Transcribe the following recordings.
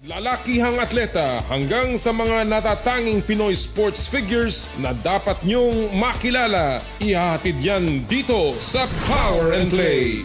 Lalakihang atleta hanggang sa mga natatanging Pinoy sports figures na dapat niyong makilala. Ihahatid yan dito sa Power and Play.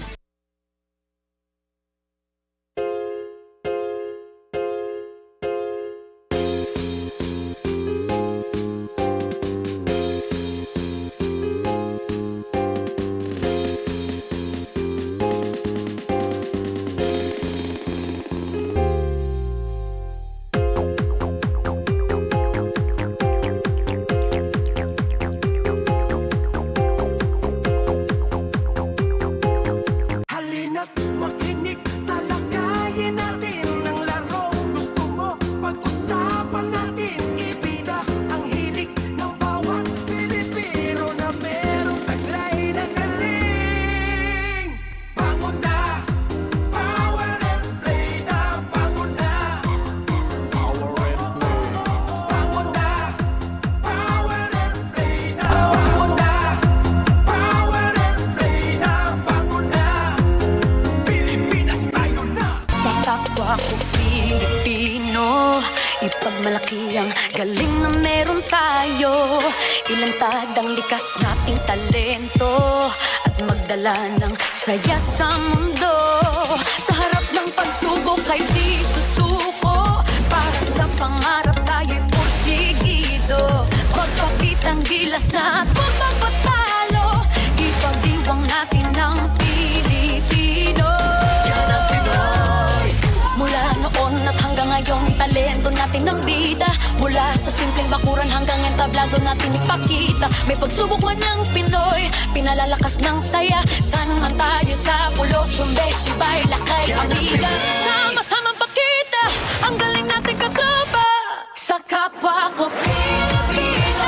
Ipagmalaki ang galing na meron tayo. Ilantad ang likas nating talento at magdala ng saya sa mundo. Sa harap ng pagsubok ay di susuko. Para sa pangarap tayo'y porsigido. Magpakitang gilas na at magpapatalo. Ipagdiwang natin ang Pilipino. Yan ang Pinoy. Mula noon at hanggang ngayon, talento natin ang bida. Mula sa simpleng bakuran hanggang entablado natin ipakita. May pagsubok man ng Pinoy, pinalalakas ng saya. San man tayo sa pulo, sumbe, sibay, lakay, amiga. Sama-sama pakita ang galing natin katropa sa kapwa ko Pilipino.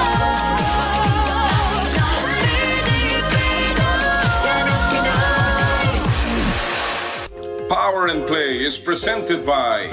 Power and Play is presented by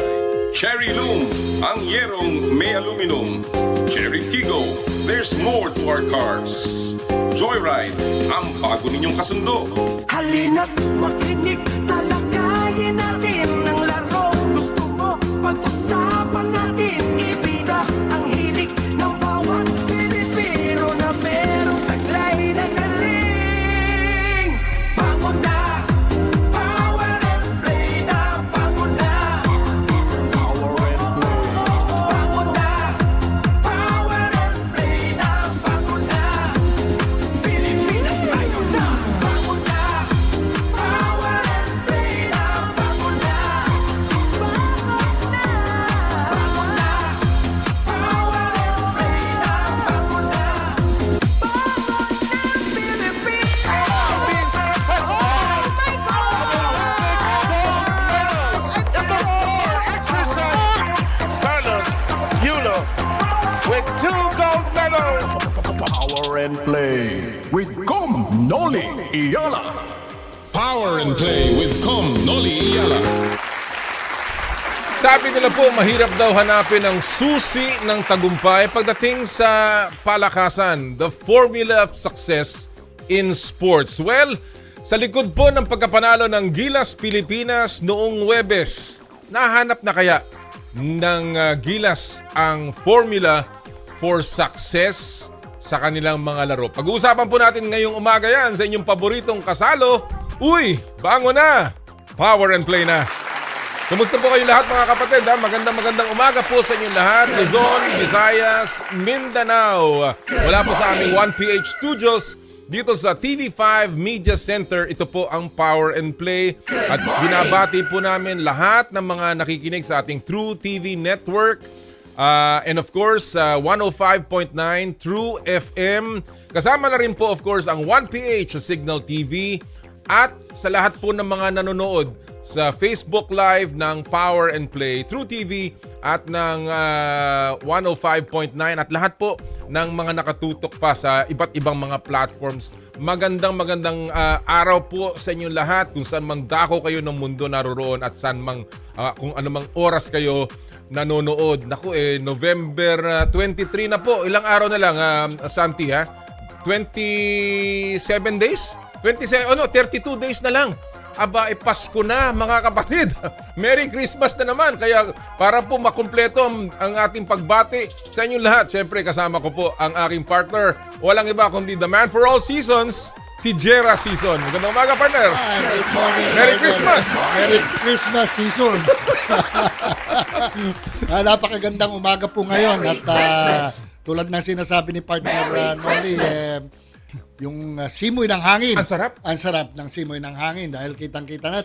Cherry Loom, ang yerong may aluminum. Cherry Tigo, there's more to our cars. Joyride, ang bago ninyong kasundo. Halina't makinig, talakayin natin ang laro. Gusto mo, pag-usapan natin, ibida ang hilig ng bawat Pilipino na merong taglay na galing. Bangon na! Power and Play na! Bangon na! Power and Play. Bangon na! Power and Play na! Bangon na! Pilipinas tayo na! Bangon na! Power and Play na! Bangon na! Bangon na! Bangon na! Power and Play na! Bangon na! Bangon na, Pilipinas! Carlos Eala with 2 gold medals. Power and Play with Noli, Eala. Power and Play with Noli, Eala. Sabi nila po, mahirap daw hanapin ang susi ng tagumpay pagdating sa palakasan, the formula of success in sports. Well, sa likod po ng pagkapanalo ng Gilas Pilipinas noong Huwebes, nahanap na kaya ng Gilas ang formula for success sa kanilang mga laro? Pag-uusapan po natin ngayong umaga yan sa inyong paboritong kasalo. Uy, bango na! Power and Play na! Kumusta po kayo lahat mga kapatid? Magandang umaga po sa inyong lahat. Luzon, Visayas, Mindanao. Wala po sa aming 1PH Studios dito sa TV5 Media Center. Ito po ang Power and Play. At binabati po namin lahat ng mga nakikinig sa ating True TV Network. And of course, 105.9 True FM. Kasama na rin po of course ang 1PH sa Signal TV. At sa lahat po ng mga nanonood sa Facebook Live ng Power and Play, True TV at ng 105.9 at lahat po ng mga nakatutok pa sa iba't ibang mga platforms. Magandang araw po sa inyong lahat kung saan mang dako kayo ng mundo naroroon at saan mang kung anumang oras kayo nanonood. Naku November 23 na po. Ilang araw na lang Santi 27 days? 32 days na lang aba, Pasko na mga kapatid. Merry Christmas na naman. Kaya para po makumpleto ang ating pagbati sa inyong lahat, syempre kasama ko po ang aking partner. Walang iba kundi the man for all seasons, si Jera Season. Magandang umaga, partner. Good morning. Merry Christmas. Merry Christmas season. Napakagandang umaga po ngayon at tulad ng sinasabi ni partner Noli, yung simoy ng hangin. Ang sarap. Ang sarap ng simoy ng hangin dahil kitang-kita na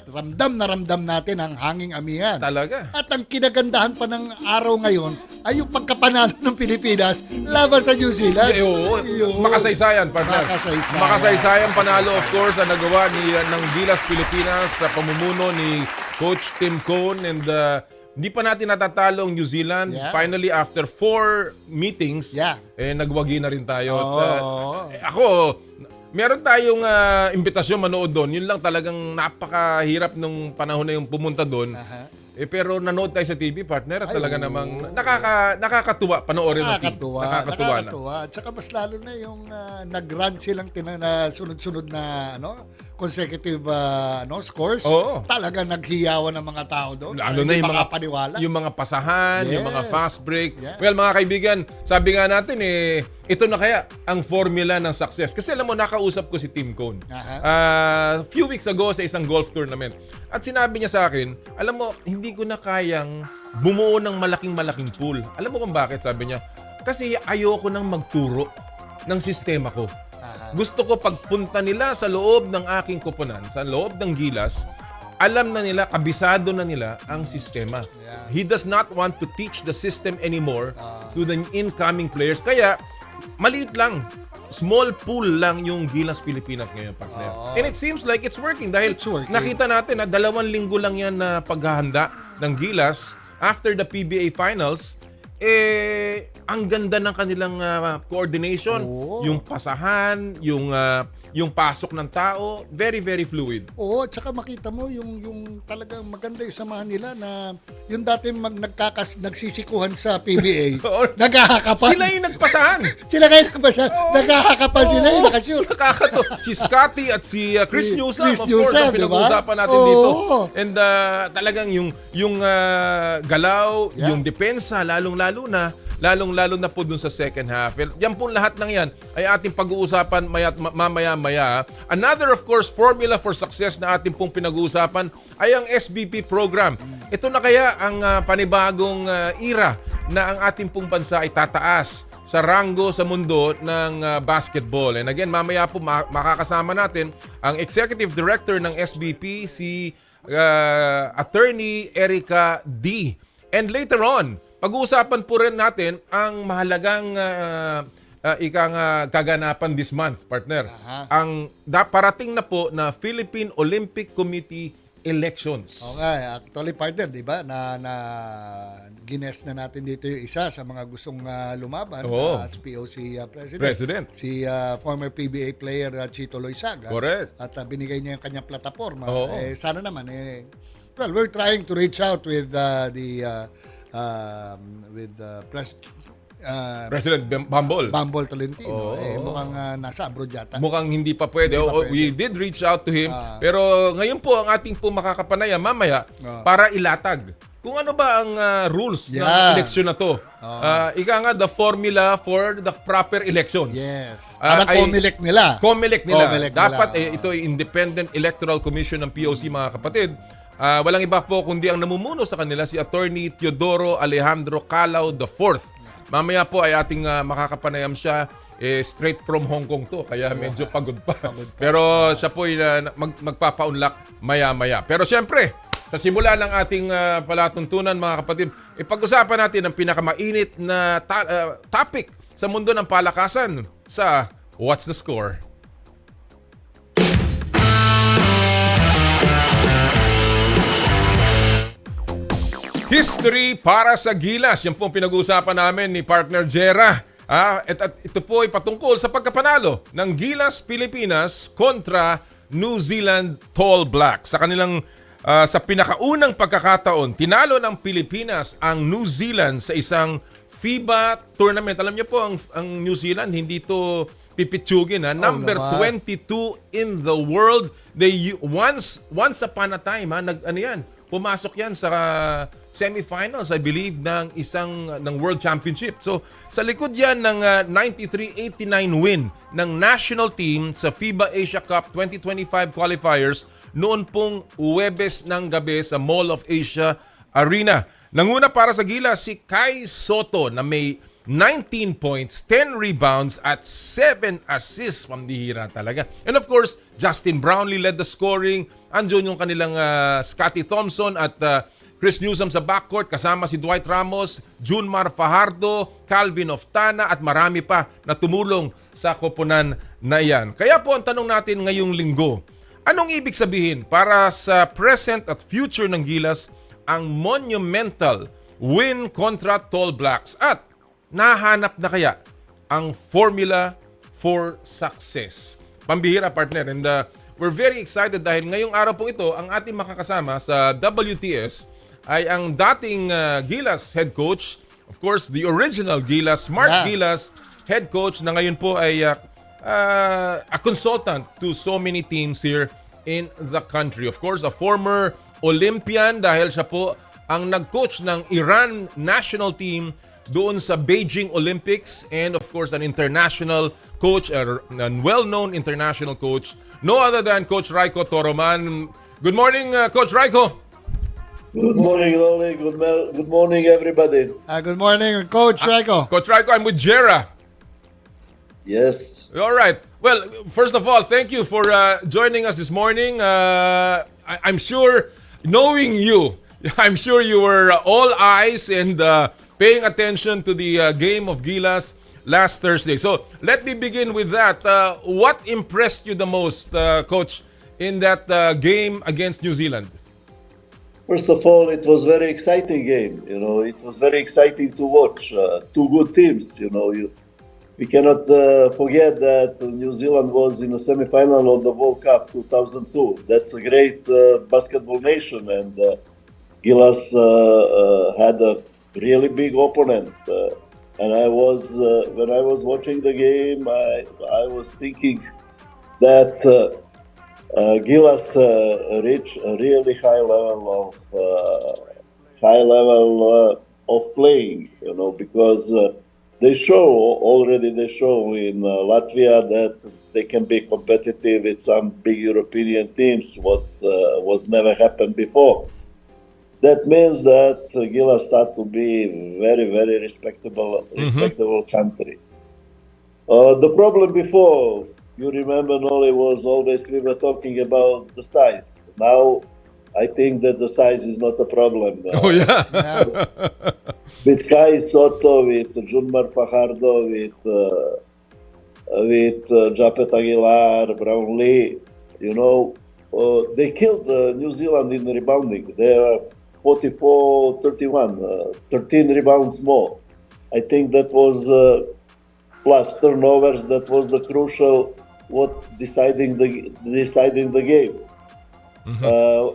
ramdam natin ang hanging amihan. Talaga. At ang kinagandahan pa ng araw ngayon ay yung pagkapanalo ng Pilipinas laban sa New Zealand. Oo. Makasaysayan, partner. Makasaysayan. Makasaysayan panalo, of course, na nagawa ng Gilas Pilipinas sa pamumuno ni Coach Tim Cone and hindi pa natin natatalo ang New Zealand. Yeah. Finally, after 4 meetings, nagwagi na rin tayo. Ako, meron tayong imbitasyon manood doon. Yun lang talagang napakahirap nung panahon na yung pumunta doon. Pero nanood tayo sa TV, partner, at talaga namang nakakatuwa panoorin ng TV. Nakakatuwa. At saka mas lalo na yung nag-run silang sunod-sunod na consecutive scores. Oo. Talaga naghiyawan ng mga tao doon. Lalo na yung mga pasahan, yung mga fast break. Yeah. Well, mga kaibigan, sabi nga natin ito na kaya ang formula ng success. Kasi alam mo, nakausap ko si Tim Cone. Few weeks ago sa isang golf tournament. At sinabi niya sa akin, alam mo, hindi ko na kayang bumuo ng malaking pool. Alam mo kung bakit, sabi niya? Kasi ayoko nang magturo ng sistema ko. Gusto ko pagpunta nila sa loob ng aking koponan, sa loob ng Gilas, alam na nila, kabisado na nila ang sistema. He does not want to teach the system anymore to the incoming players. Kaya, maliit lang. Small pool lang yung Gilas Pilipinas ngayon, partner. And it seems like it's working dahil nakita natin na 2 linggo lang yan na paghahanda ng Gilas after the PBA Finals. Ang ganda ng kanilang coordination, yung pasahan, yung pasok ng tao, very, very fluid. Oo, tsaka makita mo yung talagang maganda yung samahan nila na yung dati nagsisikuhan sa PBA, nagkakapan. Sila yung nagpasahan. Sila kayo nagpasahan. Nagkakapan sila yung nakashoot. Nakakato. Si Scotty at si Chris Newsom, of course, Newsom, ang pinag-uusapan natin dito. And talagang yung galaw, yung depensa, lalong-lalo na po dun sa second half. Yan po lahat ng yan ay ating pag-uusapan mamaya-maya. Another, of course, formula for success na ating pong pinag-uusapan ay ang SBP program. Ito na kaya ang panibagong era na ang ating pong bansa ay tataas sa ranggo sa mundo ng basketball. And again, mamaya po makakasama natin ang Executive Director ng SBP, si Atty. Erika Dy. And later on, pag-uusapan po rin natin ang mahalagang kaganapan this month, partner. Ang parating na po na Philippine Olympic Committee elections. Okay, actually partner, di ba, na gines na natin dito yung isa sa mga gustong lumaban as POC president. Si former PBA player Chito Loizaga. Correct. At binigay niya yung kanyang plataforma. Sana naman, well, we're trying to reach out with President Bumble Tolentino. Mukhang nasa abroad yata. Mukhang hindi pa pwede. We did reach out to him. Pero ngayon po ang ating po makakapanaya mamaya para ilatag kung ano ba ang rules ng eleksyon na to. Ika nga, the formula for the proper elections. Yes. Parang COMELEC nila. Dapat ito ay Independent Electoral Commission ng POC, mga kapatid. Walang iba po kundi ang namumuno sa kanila si Atty. Teodoro Alejandro Kalaw IV. Mamaya po ay ating makakapanayam siya. Straight from Hong Kong to, kaya medyo pagod pa. Pero siya po ay magpapaunlak maya-maya. Pero siyempre, sa simula ng ating palatuntunan, mga kapatid, ipag-usapan natin ang pinakamainit na topic sa mundo ng palakasan sa What's the Score? History para sa Gilas. Yan po ang pinag-uusapan namin ni partner Jera. At ito po ay patungkol sa pagkapanalo ng Gilas Pilipinas kontra New Zealand Tall Blacks. Sa kanilang sa pinakaunang pagkakataon, tinalo ng Pilipinas ang New Zealand sa isang FIBA tournament. Alam niyo po, ang New Zealand, hindi to pipitsugin ha. Number naman. 22 in the world. They once upon a time ha, pumasok yan sa semifinals, I believe, ng World Championship. So, sa likod yan ng 93-89 win ng national team sa FIBA Asia Cup 2025 Qualifiers noon pong Huwebes ng gabi sa Mall of Asia Arena. Nanguna para sa Gilas si Kai Soto na may 19 points, 10 rebounds at 7 assists. Pambihira talaga. And of course, Justin Brownlee led the scoring. Andun yung kanilang Scottie Thompson at Chris Newsom sa backcourt. Kasama si Dwight Ramos, Junmar Fajardo, Calvin Oftana at marami pa na tumulong sa koponan na yan. Kaya po ang tanong natin ngayong linggo, anong ibig sabihin para sa present at future ng Gilas ang monumental win kontra Tall Blacks? At nahanap na kaya ang formula for success? Pambihira, partner. And we're very excited dahil ngayong araw po ito, ang ating makakasama sa WTS ay ang dating Gilas head coach, of course, the original Gilas, Mark Gilas, head coach na ngayon po ay a consultant to so many teams here in the country. Of course, a former Olympian dahil siya po ang nag-coach ng Iran national team doon sa Beijing Olympics, and of course an international coach, a well-known international coach, no other than Coach Rajko Toroman. Good morning, Coach Rajko. Good morning, Noli. Good morning, everybody. Good morning, Coach Rajko. Coach Rajko, I'm with Jera. Yes. All right. Well, first of all, thank you for joining us this morning. I'm sure, knowing you, I'm sure you were all eyes and paying attention to the game of Gilas last Thursday. So let me begin with that. What impressed you the most, Coach, in that game against New Zealand? First of all, it was very exciting game. You know, it was very exciting to watch. Two good teams. You know, we cannot forget that New Zealand was in the semifinal of the World Cup 2002. That's a great basketball nation, and Gilas had a really big opponent. And I was when I was watching the game, I was thinking that Gilas reached a really high level of playing. You know, because they show in Latvia that they can be competitive with some big European teams. What was never happened before. That means that Gilas start to be very, very respectable country. The problem before, you remember, Noli, was always we were talking about the size. Now, I think that the size is not a problem. Oh yeah. With Kai Soto, with Junmar Fajardo, with Japet Aguilar, Brownlee, you know, they killed New Zealand in rebounding. They are 44-31, 13 rebounds more. I think that was plus turnovers. That was the crucial deciding the game.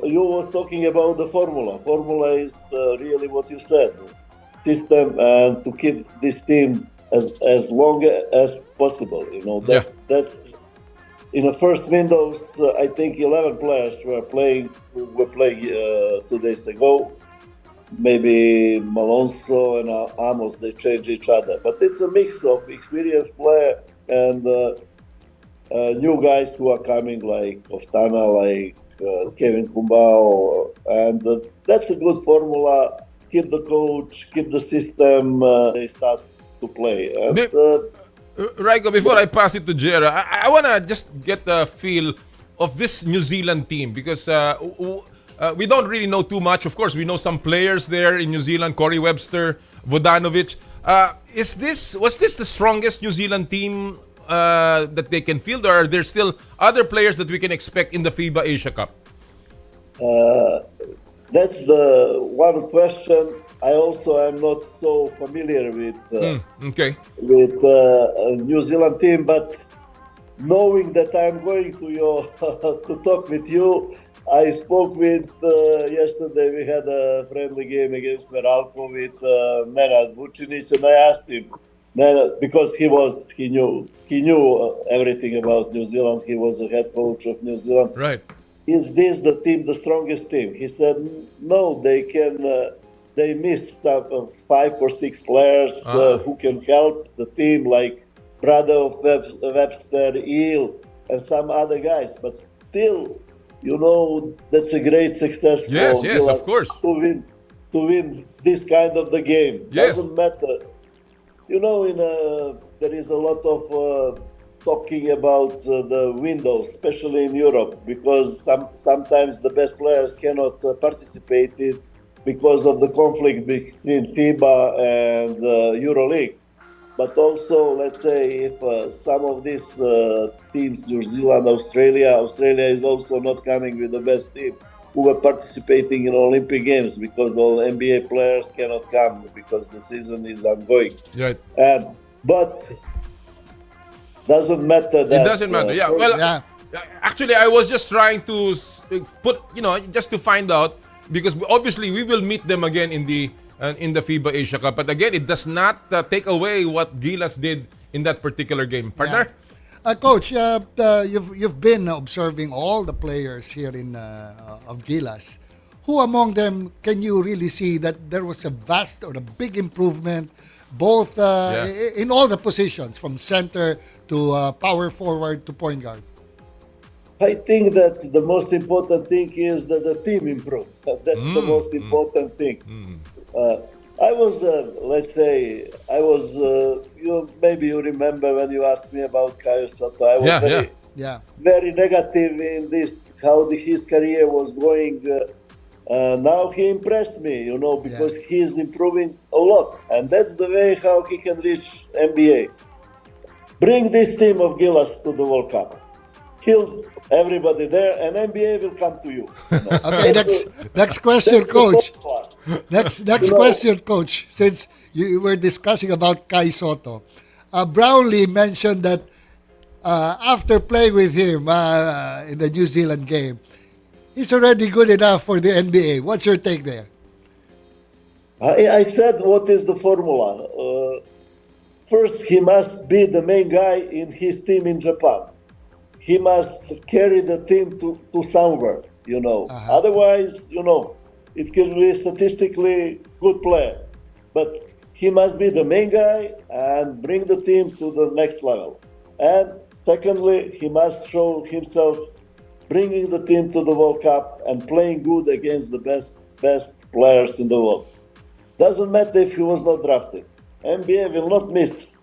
You were talking about the formula. Formula is really what you said. System, and to keep this team as long as possible. You know, that's in the first windows. I think 11 players were playing 2 days ago. Maybe Malonzo and Amos, they change each other, but it's a mix of experienced player and new guys who are coming, like Oftana, like Kevin Kumbao, and that's a good formula. Keep the coach, keep the system, they start to play. And, Rajko, before I pass it to Jera, I want to just get a feel of this New Zealand team because we don't really know too much. Of course, we know some players there in New Zealand, Corey Webster, Vodanovic. Was this the strongest New Zealand team that they can field, or are there still other players that we can expect in the FIBA Asia Cup? That's the one question. I also am not so familiar with New Zealand team, but knowing that I'm going to talk with you, I spoke with yesterday. We had a friendly game against Meralco with Nenad Vucinic, and I asked him, No, because he knew everything about New Zealand. He was the head coach of New Zealand. Right. Is this the team, the strongest team? He said, no, they can. They missed 5 or 6 players who can help the team, like brother of Webster, Eala, and some other guys. But still, that's a great success for Yes, of course. to win this kind of the game. Yes. Doesn't matter. There is a lot of talking about the windows, especially in Europe, because sometimes the best players cannot participate in because of the conflict between FIBA and EuroLeague. But also, let's say, if some of these teams, New Zealand, Australia is also not coming with the best team who were participating in Olympic Games, because all NBA players cannot come because the season is ongoing. Right. But doesn't matter that. It doesn't matter. Actually, I was just trying to put, just to find out, because obviously we will meet them again in the FIBA Asia Cup. But again, it does not take away what Gilas did in that particular game. Partner? Coach, you've been observing all the players here of Gilas. Who among them can you really see that there was a vast or a big improvement, both in all the positions, from center to power forward to point guard? I think that the most important thing is that the team improved. That's the most important thing. I was, maybe you remember when you asked me about Caio Soto. I was very negative in this, how his career was going. Now he impressed me, because he is improving a lot. And that's the way how he can reach NBA. Bring this team of Gilas to the World Cup. Kill everybody there, and NBA will come to you. Okay, next question, Coach. Next question, Coach. Since you were discussing about Caio Soto, Brownlee mentioned that after playing with him in the New Zealand game, he's already good enough for the NBA. What's your take there? I said, what is the formula? First, he must be the main guy in his team in Japan. He must carry the team to somewhere, Otherwise, it can be a statistically good player. But he must be the main guy and bring the team to the next level. And secondly, he must show himself bringing the team to the World Cup and playing good against the best players in the world. Doesn't matter if he was not drafted. NBA will not miss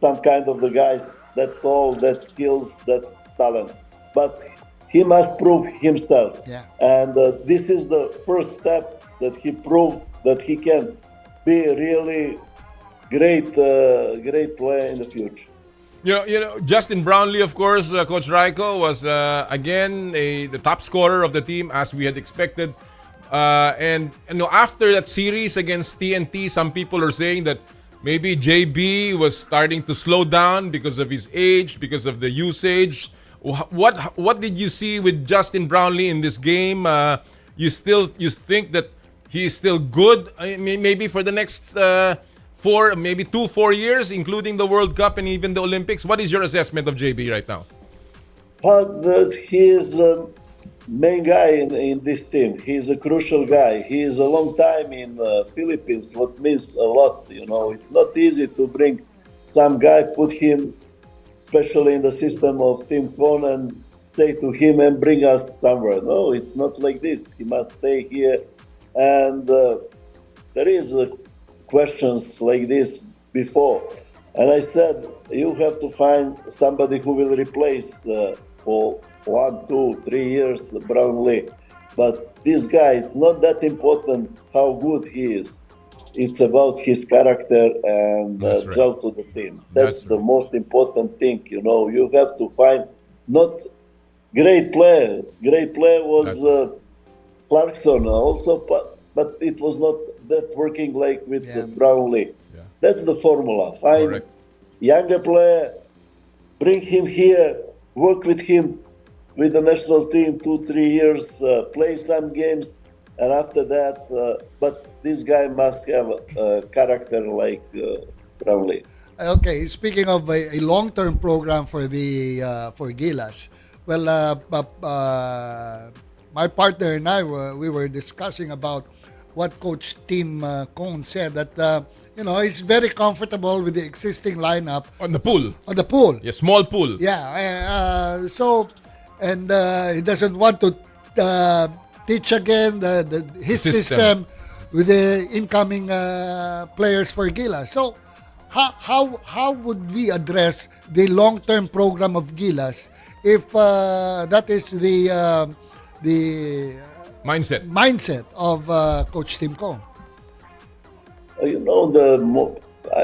some kind of the guys that tall, that skills, that talent. But he must prove himself. Yeah. And this is the first step that he proved that he can be a really great player in the future. Justin Brownlee, of course, Coach Rajko, was again the top scorer of the team, as we had expected. And after that series against TNT, some people are saying that maybe JB was starting to slow down because of his age, because of the usage. What did you see with Justin Brownlee in this game? You think that he is still good? Maybe for the next 4 years, including the World Cup and even the Olympics. What is your assessment of JB right now? He is the main guy in this team. He is a crucial guy. He is a long time in Philippines, what means a lot. It's not easy to bring some guy, put him, especially in the system of Team Con, and say to him and bring us somewhere. No, it's not like this. He must stay here. And there is questions like this before. And I said, you have to find somebody who will replace for 1, 2, 3 years Brownlee. But this guy, it's not that important how good he is. It's about his character and gel to the team. That's the most important thing. You have to find not great player. Great player was Clarkson also, but it was not that working like with Brownlee. Yeah. That's the formula. Find younger player, bring him here, work with him with the national team 2-3 years, play some games, and after that, but this guy must have a character like Brownlee. Okay, speaking of a long-term program for the for Gilas, well, my partner and I we were discussing about what Coach Tim Cone said that he's very comfortable with the existing lineup On the pool. on the pool. Yeah, small pool. Yeah, and he doesn't want to teach again his system with the incoming players for Gilas. So, how would we address the long-term program of Gilas if that is the mindset of Coach Tim Cone? I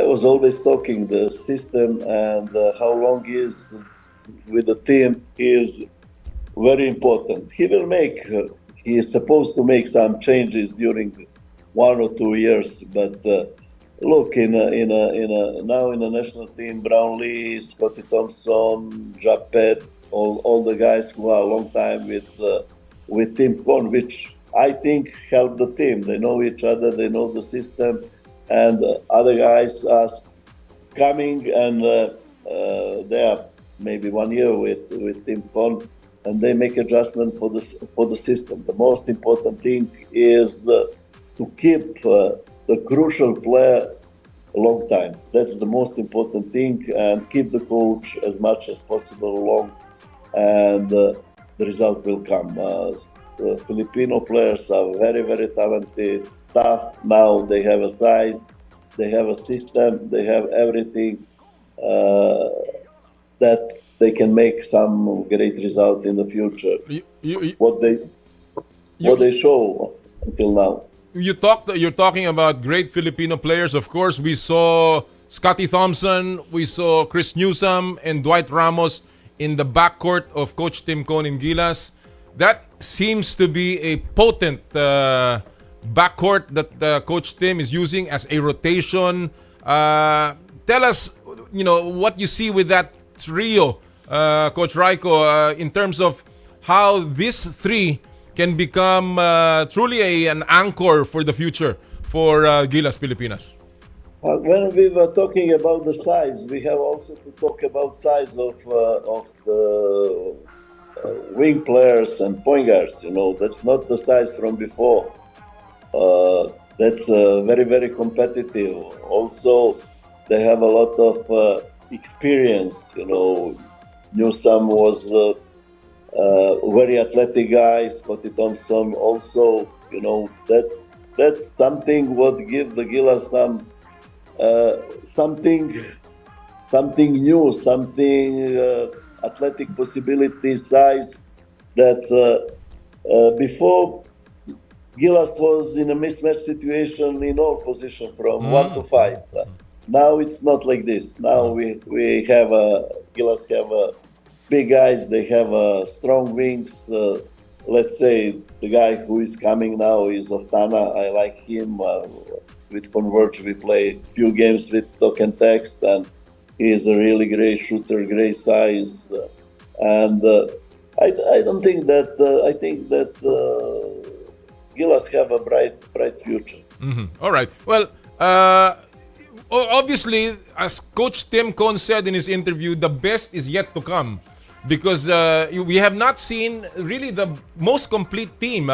was always talking the system and how long he is with the team is very important. He is supposed to make some changes during 1 or 2 years, but look, now in the national team, Brownlee, Scotty Thompson, Japet, all the guys who are a long time with Tim Cone, which I think helped the team. They know each other, they know the system, and other guys are coming and they are maybe 1 year with Tim Cone, and they make adjustment for the system. The most important thing is to keep the crucial player a long time. That's the most important thing, and keep the coach as much as possible along, and the result will come. The Filipino players are very, very talented, tough. Now they have a size, they have a system, they have everything that they can make some great result in the future. What they show until now. You're talking about great Filipino players. Of course, we saw Scotty Thompson, we saw Chris Newsome and Dwight Ramos in the backcourt of Coach Tim Cone in Gilas. That seems to be a potent backcourt that Coach Tim is using as a rotation. Tell us, what you see with that trio, Coach Rajko, in terms of how these three can become truly an anchor for the future for Gilas Pilipinas. When we were talking about the size, we have also to talk about size of the wing players and point guards. That's not the size from before. That's very, very competitive. Also, they have a lot of experience. Newsome was a very athletic guy. Scotty Thompson also. That's something what give the Gilas something new, something athletic possibility, size that before Gilas was in a mismatch situation in all positions from 1 to 5. Now it's not like this. Now we have Gilas have big guys. They have strong wings. Let's say the guy who is coming now is Oftana. I like him. With Converge, we play few games with Talk and Text, and he is a really great shooter, great size, and I don't think that I think that Gilas have a bright future. Mm-hmm. All right. Well, obviously, as Coach Tim Cone said in his interview, the best is yet to come, because we have not seen really the most complete team.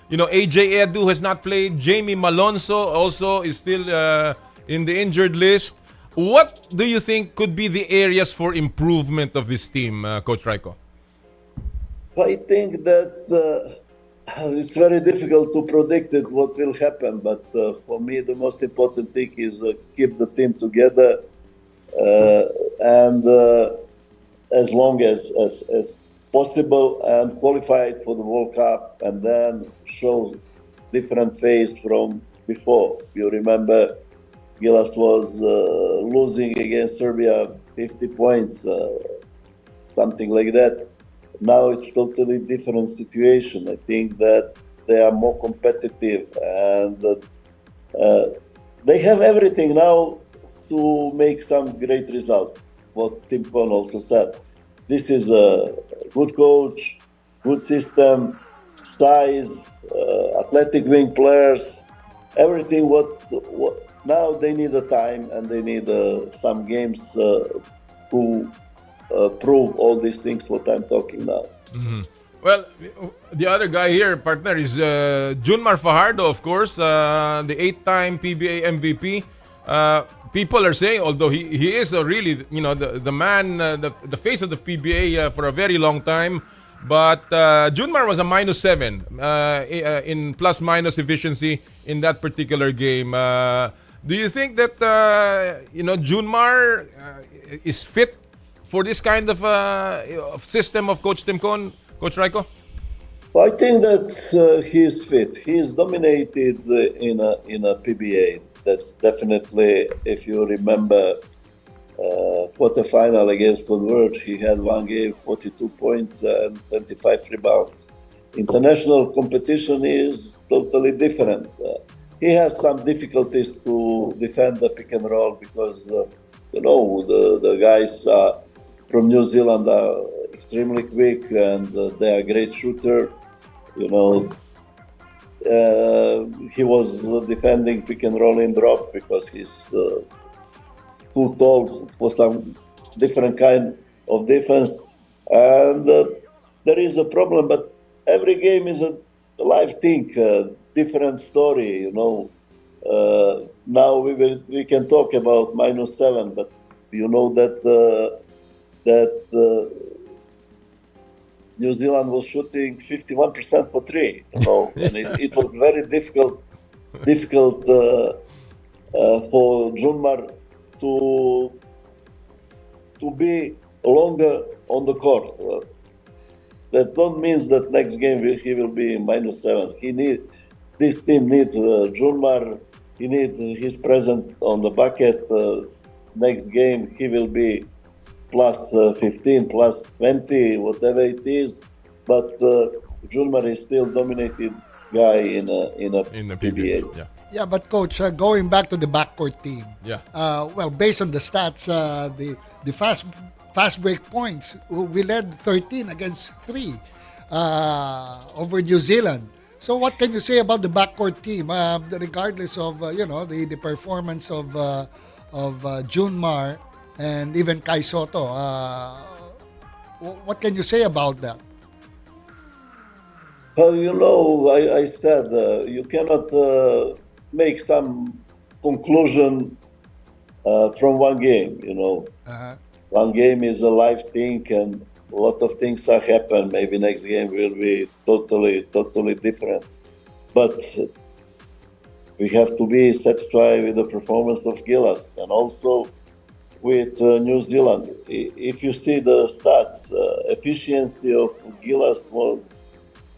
AJ Edu has not played. Jamie Malonzo also is still in the injured list. What do you think could be the areas for improvement of this team, Coach Rajko? I think that it's very difficult to predict what will happen. But for me, the most important thing is keep the team together and as long as possible, and qualify for the World Cup, and then show different phase from before. You remember Gilas was losing against Serbia 50 points, something like that. Now it's totally different situation. I think that they are more competitive, and they have everything now to make some great result. What Tim Cone also said. This is a good coach, good system, size, athletic wing players, everything what now they need a time and they need some games to prove all these things what I'm talking now. Well, the other guy here, partner, is Junmar Fajardo, of course, the 8-time PBA MVP. People are saying, although he is really, the man, the face of the PBA for a very long time, but Junmar was a -7 in plus-minus efficiency in that particular game. Do you think that Junmar is fit for this kind of system of Coach Timcon, Coach Rajko? Well, I think that he is fit. He is dominated in a PBA. That's definitely, if you remember, quarterfinal against Converge, he had one game, 42 points and 25 rebounds. International competition is totally different. He has some difficulties to defend the pick and roll because, the guys from New Zealand are extremely quick and they are great shooter. He was defending pick and roll in drop because he's too tall for some different kind of defense. And there is a problem, but every game is a live thing, different story, Now we can talk about -7, but you know that New Zealand was shooting 51% for three, and it was very difficult for Junmar to be longer on the court. That don't mean that next game he will be -7. This team needs Junmar. He needs his presence on the bucket. Next game he will be +15, +20, whatever it is. But Junmar is still dominated guy in a PBA. Yeah. Yeah, but coach, going back to the backcourt team. Yeah. Based on the stats, the fast break points, we led 13 against 3 over New Zealand. So what can you say about the backcourt team, regardless of the performance of Junmar and even Kai Soto? What can you say about that? Well, I said you cannot make some conclusion from one game. One game is a live thing, and a lot of things are happen. Maybe next game will be totally different. But we have to be satisfied with the performance of Gilas and also with New Zealand. If you see the stats, efficiency of Gilas was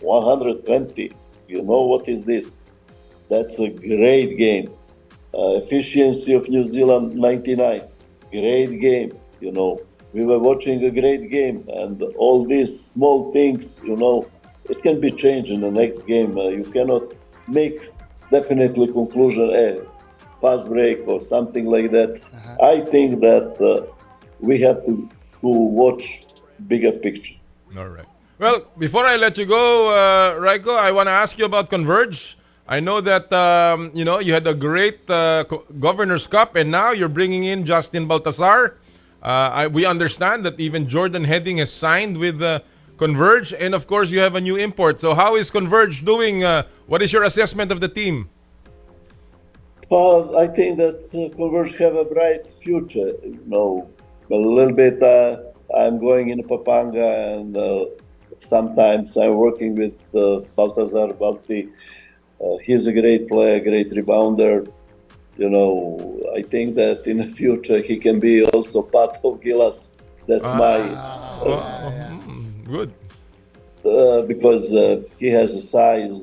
120. You know what is this? That's a great game. Efficiency of New Zealand 99. Great game. We were watching a great game, and all these small things, it can be changed in the next game. You cannot make definitely conclusion, fast break or something like that. I think that we have to watch bigger picture. All right. Well, before I let you go, Rajko, I want to ask you about Converge. I know that you had a great Governor's Cup, and now you're bringing in Justin Baltazar. We understand that even Jordan Heading has signed with Converge, and of course you have a new import. So how is Converge doing? What is your assessment of the team? Well, I think that Converge have a bright future. A little bit. I'm going in Papanga, and sometimes I'm working with Baltazar Balti. He's a great player, great rebounder. I think that in the future he can be also part of Gilas. That's good. Because he has a size.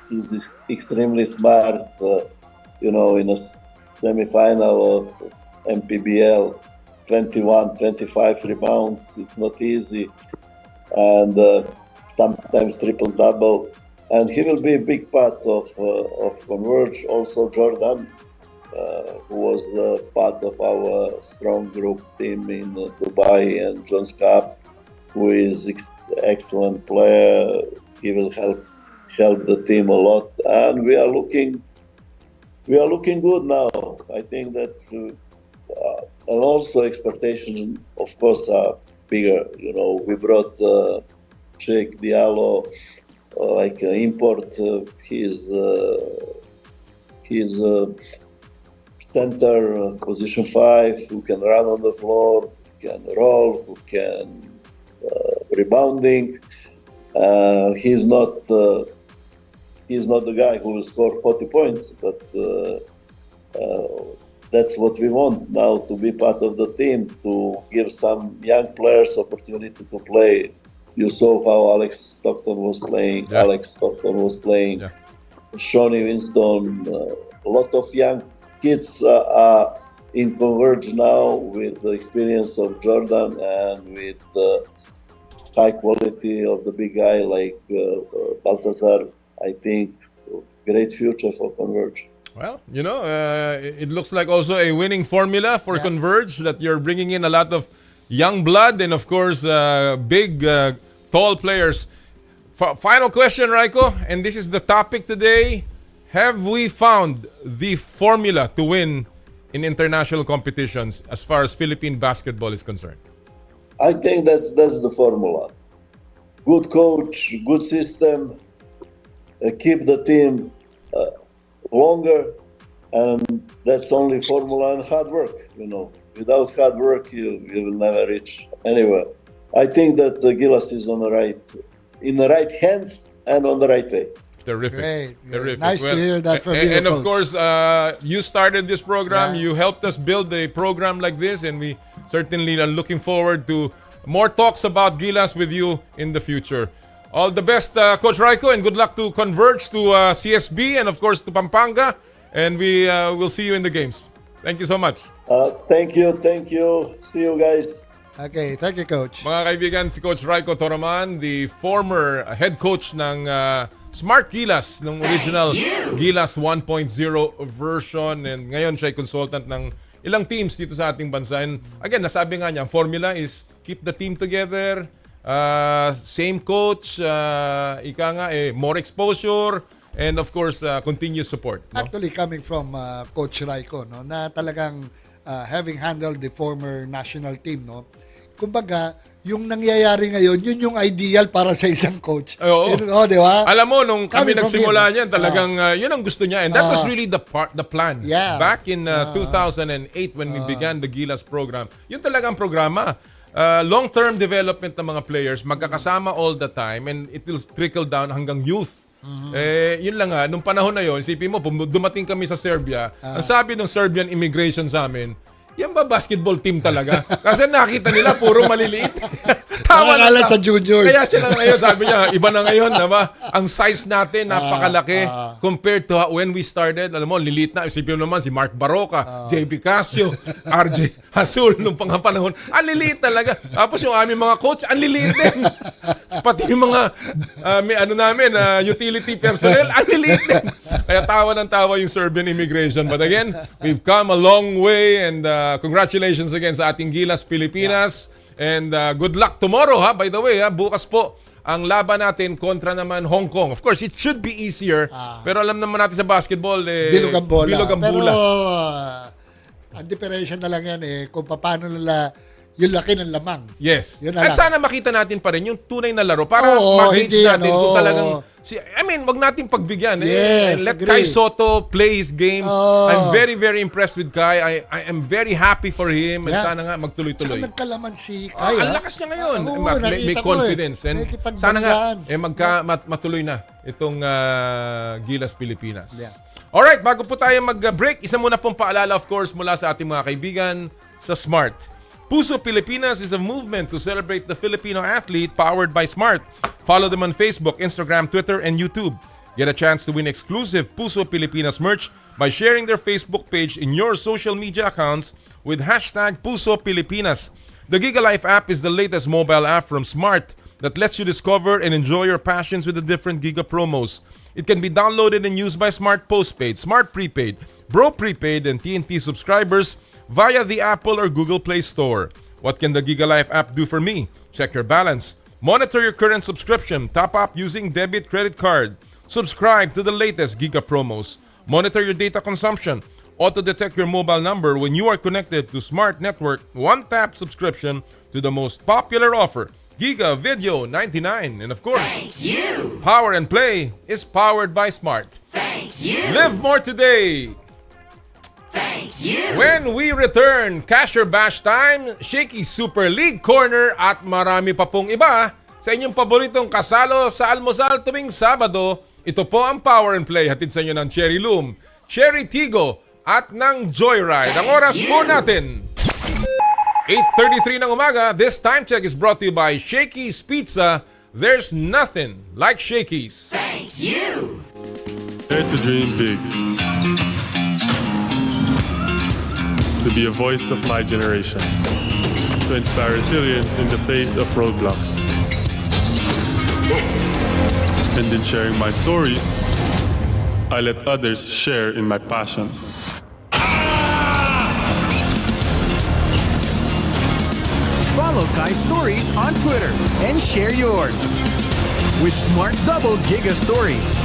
He's extremely smart. In a semi-final of MPBL, 21, 25 rebounds. It's not easy, and sometimes triple-double. And he will be a big part of Converge. Also, Jordan, who was part of our strong group team in Dubai, and John's Cup, who is excellent player. He will help the team a lot. And we are looking we are looking good now. I think that, and also expectations, of course, are bigger. You know, we brought Czech Diallo, import. He's center, position 5, who can run on the floor, who can roll, who can rebounding. He's not the guy who will score 40 points, but that's what we want now, to be part of the team, to give some young players opportunity to play. You saw how Alex Stockton was playing. Yeah. Shawnee Winston, a lot of young kids are in Converge now with the experience of Jordan and with high quality of the big guy like Baltazar. I think great future for Converge. Well, you know, it looks like also a winning formula for Converge, that you're bringing in a lot of young blood and, of course, big, tall players. Final question, Rajko, and this is the topic today. Have we found the formula to win in international competitions as far as Philippine basketball is concerned? I think that's the formula. Good coach, good system, keep the team longer, and that's only formula, and hard work. You know, without hard work, you will never reach anywhere. I think that Gilas is in the right hands and on the right way. Terrific. Great. Terrific. Nice to hear that from you, And of Coach. course, you started this program. Yeah. You helped us build a program like this, and we certainly are looking forward to more talks about Gilas with you in the future. All the best, Coach Rajko, and good luck to Converge, to CSB, and of course to Pampanga. And we will see you in the games. Thank you so much. Thank you. See you guys. Okay, thank you, Coach. Mga kaibigan, si Coach Rajko Toroman, the former head coach ng Smart Gilas, ng original Gilas 1.0 version. And ngayon siya ay consultant ng ilang teams dito sa ating bansa. And again, nasabi nga niya, ang formula is keep the team together, same coach, more exposure, and of course, continuous support. No? Actually, coming from Coach Rajko, no, na talagang having handled the former national team, no, kumbaga, yung nangyayari ngayon, yun yung ideal para sa isang coach. Oo. Di ba? Alam mo, nung kami Coming from nagsimula him, niyan, talagang yun ang gusto niya. And that was really the plan. Yeah. Back in 2008 when we began the Gilas program, yun talagang programa. Long-term development ng mga players, magkakasama all the time, and it will trickle down hanggang youth. Yun lang nga, nung panahon na yun, isipin mo, dumating kami sa Serbia, ang sabi ng Serbian immigration sa amin, yan ba basketball team talaga? Kasi nakita nila puro maliliit. Tawa na sa juniors. Kaya siya lang ngayon, sabi niya, iba na ngayon, diba? Ang size natin, napakalaki compared to when we started. Alam mo, lilit na. Isipin mo naman si Mark Baroka, JB Casio, RJ Hasul nung panahon. Ang liliit talaga. Tapos yung aming mga coach, ang liliit din. Pati yung mga utility personnel, ang liliit din. Kaya tawa ng tawa yung Serbian immigration. But again, we've come a long way, and congratulations again sa ating Gilas Pilipinas. And good luck tomorrow, ha. By the way, bukas po ang laban natin kontra naman Hong Kong. Of course, it should be easier. Pero alam naman natin sa basketball, bilog ang bola. Pero ang differential na lang yan kung paano nila yung laki ng lamang. Yes. Yun na At lang. sana makita natin pa rin yung tunay na laro para ma-gauge natin kung talagang wag natin pagbigyan. Yes, Let agree. Kai Soto play his game. I'm very, very impressed with Kai. I am very happy for him. And sana nga magtuloy-tuloy. Saka nagkalaman si Kai. Ang lakas niya ngayon. May nakita ko confidence. And sana nga matuloy na itong Gilas Pilipinas. Yeah. Alright, bago po tayo mag-break, isa muna pong paalala, of course, mula sa ating mga kaibigan sa Smart. Puso Pilipinas is a movement to celebrate the Filipino athlete powered by Smart. Follow them on Facebook, Instagram, Twitter, and YouTube. Get a chance to win exclusive Puso Pilipinas merch by sharing their Facebook page in your social media accounts with hashtag Puso Pilipinas. The GigaLife app is the latest mobile app from Smart that lets you discover and enjoy your passions with the different Giga promos. It can be downloaded and used by Smart Postpaid, Smart Prepaid, Bro Prepaid, and TNT subscribers via the Apple or Google Play Store. What can the GigaLife app do for me? Check your balance, monitor your current subscription, top up using debit credit card, subscribe to the latest Giga promos, Monitor your data consumption. Auto-detect your mobile number when you are connected to Smart Network. One-tap subscription to the most popular offer. Giga Video 99. And of course, Thank you. Power and Play is powered by Smart. Thank you. Live more today. Thank you. When we return, Cash or Bash time, Shaky Super League Corner at marami pa pong iba sa inyong paboritong kasalo sa almusal tuwing Sabado. Ito po ang Power and Play hatid sa inyo ng Cherry Loom, Cherry Tigo at ng Joyride. Ang oras po natin, 8:33 ng umaga. This time check is brought to you by Shakey's Pizza. There's nothing like Shakey's. Thank you. Dare to dream big. To be a voice of my generation. To inspire resilience in the face of roadblocks. And in sharing my stories, I let others share in my passion. Follow Kai's stories on Twitter and share yours. With Smart Double Giga Stories.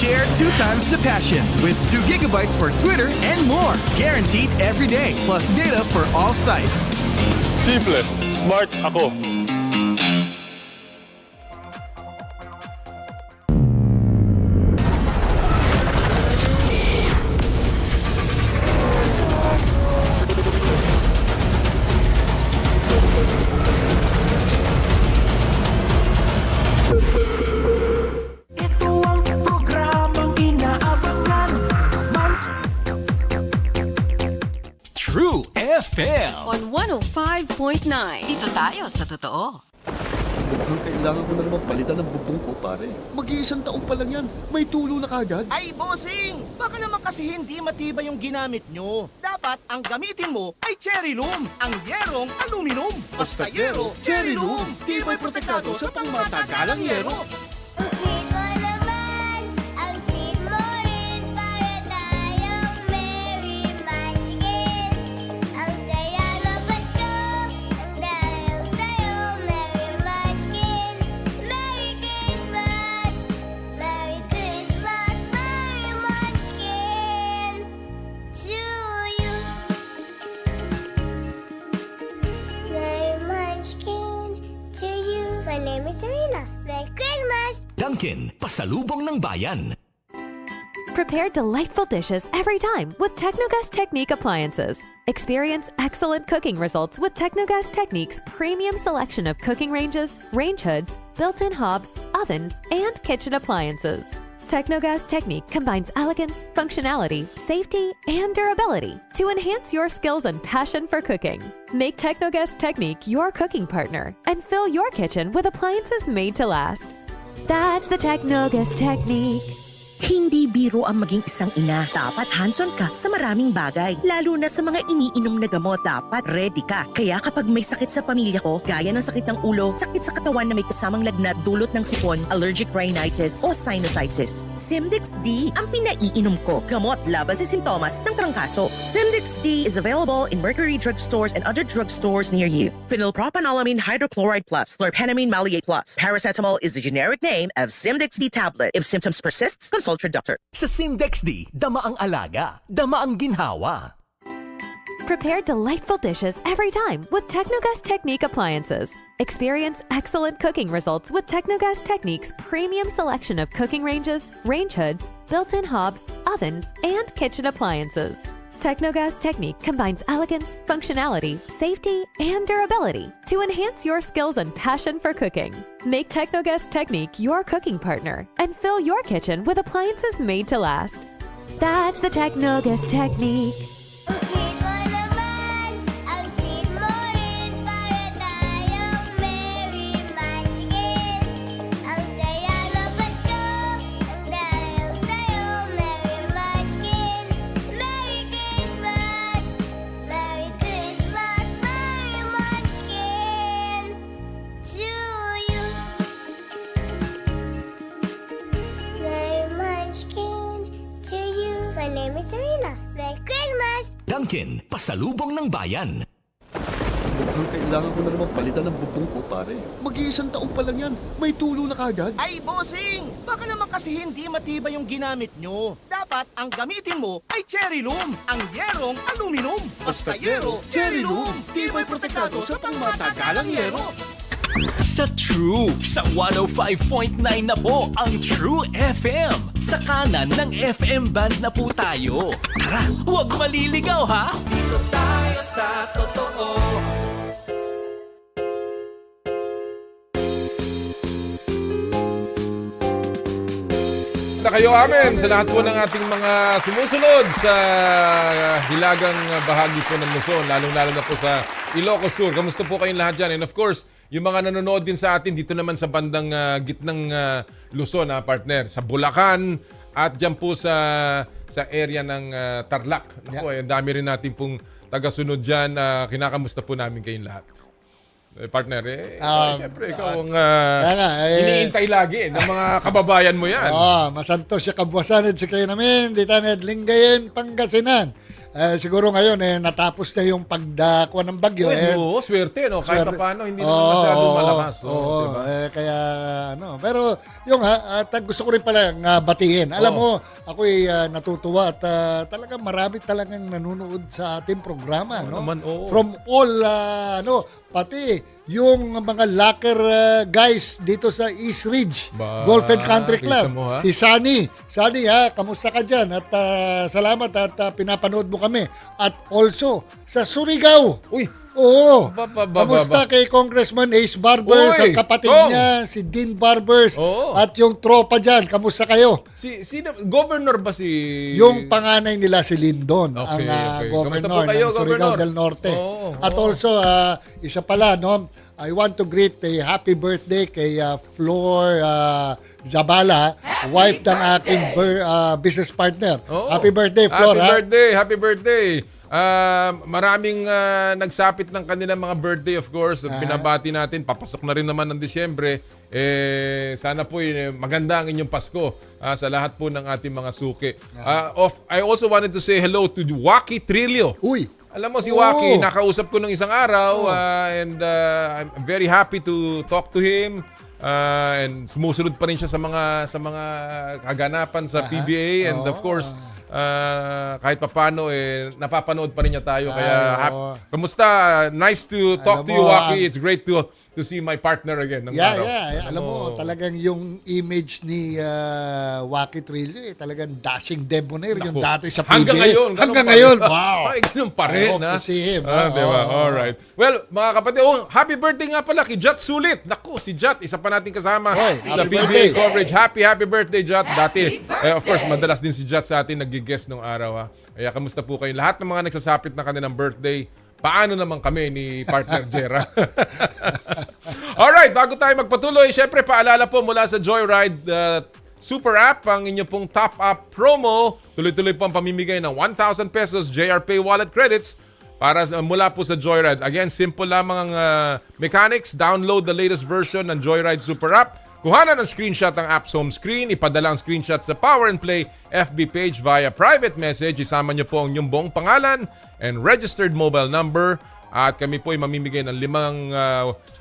Share 2 times the passion with 2 gigabytes for Twitter and more. Guaranteed every day. Plus data for all sites. Simple, smart ako. Ito ang programang inaabangan. True FM. On 105.9. Dito tayo sa totoo. Mukhang kailangan ko na naman palitan ng bubong ko, pare. Mag-iisang taong pa lang yan. May tulo na kagad. Ay, bossing! Baka naman kasi hindi matibay yung ginamit nyo. Dapat ang gamitin mo ay Cherry Loom, ang yerong aluminum. Basta yero, Cherry Loom. Tibay protektado sa pangmatagalang yero. Ang sweet mo naman, ang sweet mo rin, para tayong merry manigin. Ang saya na Pasko, ang dahil sa'yo, merry manigin. Merry Christmas, Merry Christmas, Merry Munchkin. To you, Merry Munchkin. To you, my name is Serena. Merry Christmas. Dunkin, pasalubong ng bayan. Prepare delightful dishes every time with Technogas Technique appliances. Experience excellent cooking results with Technogas Technique's premium selection of cooking ranges, range hoods, built-in hobs, ovens, and kitchen appliances. Technogas Technique combines elegance, functionality, safety, and durability to enhance your skills and passion for cooking. Make Technogas Technique your cooking partner and fill your kitchen with appliances made to last. That's the Technogas Technique. Hindi biro ang maging isang ina. Dapat hands-on ka sa maraming bagay. Lalo na sa mga iniinom na gamot, dapat ready ka. Kaya kapag may sakit sa pamilya ko, gaya ng sakit ng ulo, sakit sa katawan na may kasamang lagnat dulot ng sipon, allergic rhinitis o sinusitis, Simdex D ang pinaiinom ko. Gamot laban sa sintomas ng trangkaso. Simdex D is available in Mercury drugstores and other drugstores near you. Phenylpropanolamine hydrochloride plus, chlorpenamine maleate plus. Paracetamol is the generic name of Simdex D tablet. If symptoms persist, consult your doctor. Sa Simdex D, dama ang alaga, dama ang ginhawa. Prepare delightful dishes every time with Technogas Technique appliances. Experience excellent cooking results with Technogas Technique's premium selection of cooking ranges, range hoods, built-in hobs, ovens, and kitchen appliances. Technogas Technique combines elegance, functionality, safety, and durability to enhance your skills and passion for cooking. Make Technogas Technique your cooking partner and fill your kitchen with appliances made to last. That's the Technogas Technique. Ang sweet mo naman, ang sweet mo rin, para tayong merry manigin. Ang saya na Pasko, ang dahil sa'yo, merry munchkin. Merry Christmas, Merry Christmas, Merry Munchkin. To you, Merry Munchkin. To you, my name is Serena. Merry Christmas. Dunkin, pasalubong ng bayan. Mukhang kailangan ko na naman palitan ng bubong ko, pare. Mag-iisang taong pa lang yan. May tulo na kagad. Ay, bossing! Baka naman kasi hindi matibay yung ginamit nyo. Dapat ang gamitin mo ay Cherry Loom, ang yerong aluminum. Basta yero, Cherry Loom. Tibay protektado sa pangmatagalang yero. Sa True, sa 105.9 na po ang True FM. Sa kanan ng FM band na po tayo. Tara, huwag maliligaw ha! Dito tayo sa totoo. Kayo amin sa lahat po ng ating mga sumusunod sa hilagang bahagi po ng Luzon, lalong-lalo na po sa Ilocos Sur. Kamusta po kayong lahat dyan? And of course, yung mga nanonood din sa atin dito naman sa bandang gitnang Luzon, partner, sa Bulacan at dyan po sa area ng Tarlac. Naku, ang dami rin natin pong tagasunod dyan. Kinakamusta po namin kayong lahat. Partner, siyempre ikaw ang iniintay lagi ng mga kababayan mo yan. Masantos siya kabwasan sa kayo namin, di taned Lingayen, Pangasinan. Siguro ngayon, natapos na yung pagdakuha ng bagyo. Oo, swerte, no? Kahit paano, hindi naman masyadong malakas. Diba? Kaya, pero yung gusto ko rin pala batiin. Alam mo, ako'y natutuwa at talagang marami talagang nanonood sa ating programa. No? From all, pati yung mga locker guys dito sa East Ridge Golf and Country Club. Si Sunny. Sunny, kamusta ka dyan? At salamat at pinapanood mo kami. At also, sa Surigao. Uy! Oo. Kamusta kay Congressman Ace Barbers, ang kapatid niya, si Dean Barbers, at yung tropa dyan. Kamusta kayo? Governor ba si... Yung panganay nila si Lindon, ang governor ng Surigao del Norte. At also, isa pala, I want to greet a happy birthday kay Flor Zabala, wife ng aking business partner. Happy birthday, Flor. Happy birthday. Maraming nagsapit ng kanilang mga birthday, of course. Binabati natin. Papasok na rin naman ng Disyembre. Sana po maganda ang inyong Pasko sa lahat po ng ating mga suki. I also wanted to say hello to Waki Trillo. Uy! Alam mo si Waki, nakausap ko nung isang araw and I'm very happy to talk to him. And sumusunod pa rin siya sa mga kaganapan sa PBA and of course kahit papano napapanood pa rin niya tayo kaya kamusta? Nice to talk to you, Waki. It's great to see my partner again. Alam mo, talagang yung image ni Waki Trillo, talagang dashing debonair yung dati sa PBA. Hanggang ngayon. Wow. Ay, ganun pa rin. I hope to see him. Diba? Alright. Well, mga kapatid, happy birthday nga pala kay Jat Sulit. Naku, si Jat, isa pa nating kasama sa PBA coverage. Happy birthday, Jat. Dati, of course, madalas din si Jat sa atin nag-guest nung araw. Kaya kamusta po kayo? Lahat ng mga nagsasapit na kanilang birthday, paano naman kami ni partner Jera? Alright, bago tayo magpatuloy, syempre paalala po mula sa Joyride Super App, ang inyong pong top-up promo. Tuloy-tuloy po ang pamimigay ng 1,000 pesos JRPay wallet credits para mula po sa Joyride. Again, simple lamang ang mechanics. Download the latest version ng Joyride Super App. Kuhanan ng screenshot ng app's home screen. Ipadala ang screenshot sa Power&Play FB page via private message. Isama nyo po ang inyong buong pangalan and registered mobile number. At kami po ay mamimigay ng